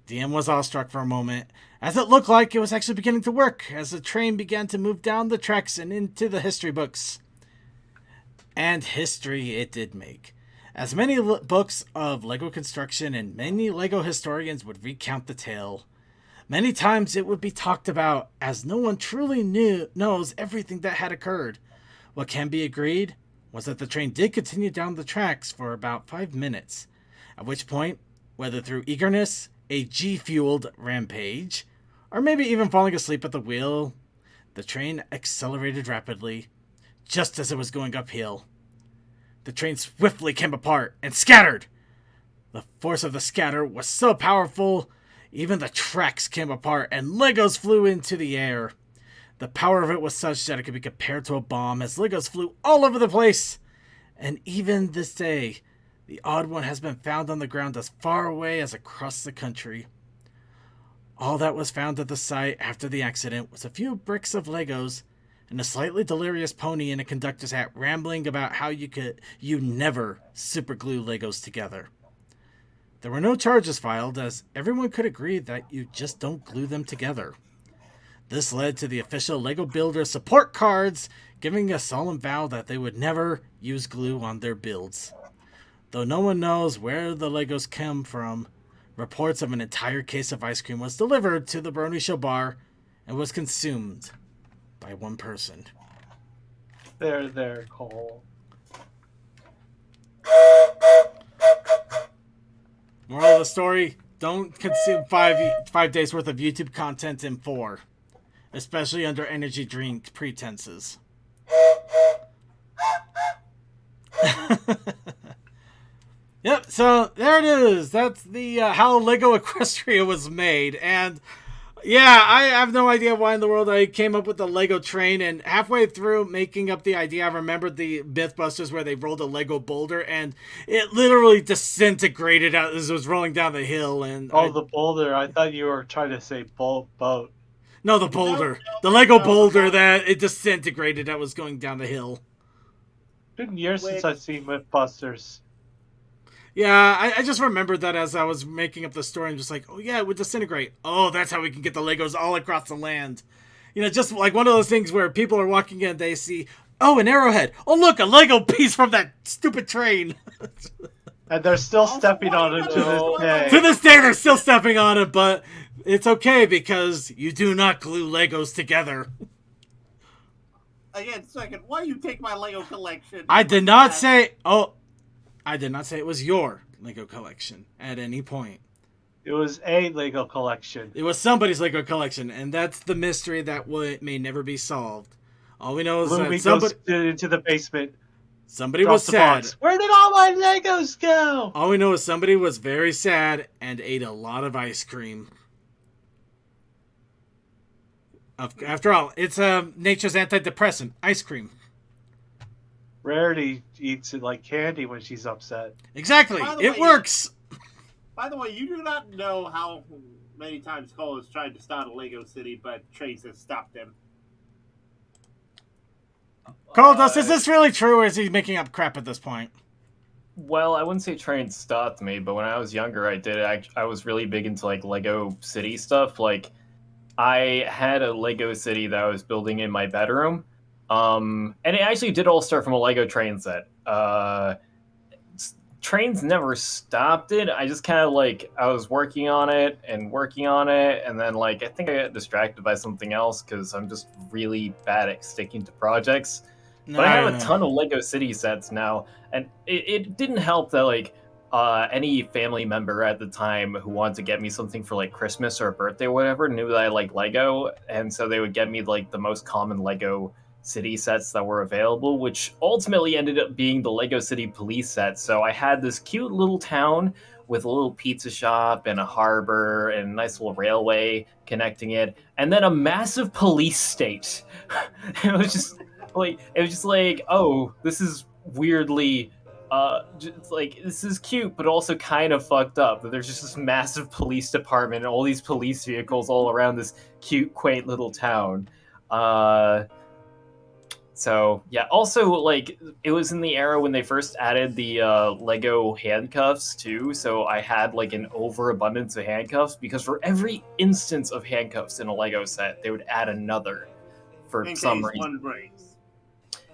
DM was awestruck for a moment, as it looked like it was actually beginning to work as the train began to move down the tracks and into the history books. And history it did make, as many books of Lego construction and many Lego historians would recount the tale. Many times it would be talked about, as no one truly knows everything that had occurred. What can be agreed was that the train did continue down the tracks for about 5 minutes, at which point, whether through eagerness, a G-fueled rampage, or maybe even falling asleep at the wheel, the train accelerated rapidly, just as it was going uphill. The train swiftly came apart and scattered. The force of the scatter was so powerful, even the tracks came apart and Legos flew into the air. The power of it was such that it could be compared to a bomb, as Legos flew all over the place. And even this day, the odd one has been found on the ground as far away as across the country. All that was found at the site after the accident was a few bricks of Legos and a slightly delirious pony in a conductor's hat rambling about how you never superglue Legos together. There were no charges filed, as everyone could agree that you just don't glue them together. This led to the official LEGO Builder support cards giving a solemn vow that they would never use glue on their builds. Though no one knows where the Legos came from, reports of an entire case of ice cream was delivered to the Brony Show bar and was consumed by one person. There, Cole. Moral of the story, don't consume 5 days worth of YouTube content in 4. Especially under energy drink pretenses. Yep, so there it is. That's the how Lego Equestria was made. And yeah, I have no idea why in the world I came up with the Lego train. And halfway through making up the idea, I remembered the Mythbusters where they rolled a Lego boulder and it literally disintegrated as it was rolling down the hill. And the boulder. I thought you were trying to say boat. No, the boulder. The Lego boulder that it disintegrated that was going down the hill. It's been years since I've seen Mythbusters. Yeah, I just remembered that as I was making up the story. I'm just like, oh yeah, it would disintegrate. Oh, that's how we can get the Legos all across the land. You know, just like one of those things where people are walking in, they see, oh, an arrowhead. Oh, look, a Lego piece from that stupid train. And they're still stepping on it to this day. To this day, they're still stepping on it, but it's okay because you do not glue Legos together. Again, second, why you take my Lego collection? I did not say... Oh, I did not say it was your Lego collection at any point. It was a Lego collection. It was somebody's Lego collection, and that's the mystery that may never be solved. All we know is Lumi that somebody... goes into the basement. Somebody was sad. Where did all my Legos go? All we know is somebody was very sad and ate a lot of ice cream. After all, it's nature's antidepressant, ice cream. Rarity eats it like candy when she's upset. Exactly. It works. By the way, you do not know how many times Cole has tried to start a Lego City, but Trace has stopped him. Cole, is this really true, or is he making up crap at this point? Well, I wouldn't say train stopped me, but when I was younger, I was really big into like Lego City stuff. Like, I had a Lego City that I was building in my bedroom. And it actually did all start from a Lego train set. Trains never stopped it. I just kind of like, I was working on it, and then like, I think I got distracted by something else because I'm just really bad at sticking to projects. But I have a ton of Lego City sets now, and it didn't help that like, any family member at the time who wanted to get me something for like Christmas or a birthday or whatever knew that I like Lego, and so they would get me like the most common Lego City sets that were available, which ultimately ended up being the Lego City Police set. So I had this cute little town with a little pizza shop and a harbor and a nice little railway connecting it, and then a massive police state. It was just like, oh, this is weirdly just like, this is cute, but also kind of fucked up. There's just this massive police department and all these police vehicles all around this cute, quaint little town. So yeah, also like it was in the era when they first added the Lego handcuffs too. So I had like an overabundance of handcuffs because for every instance of handcuffs in a Lego set, they would add another for some reason. One breaks.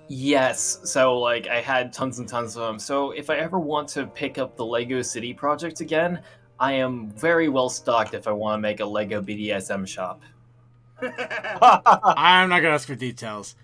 Yes, so like I had tons and tons of them. So if I ever want to pick up the Lego City project again, I am very well stocked if I want to make a Lego BDSM shop. I'm not gonna ask for details.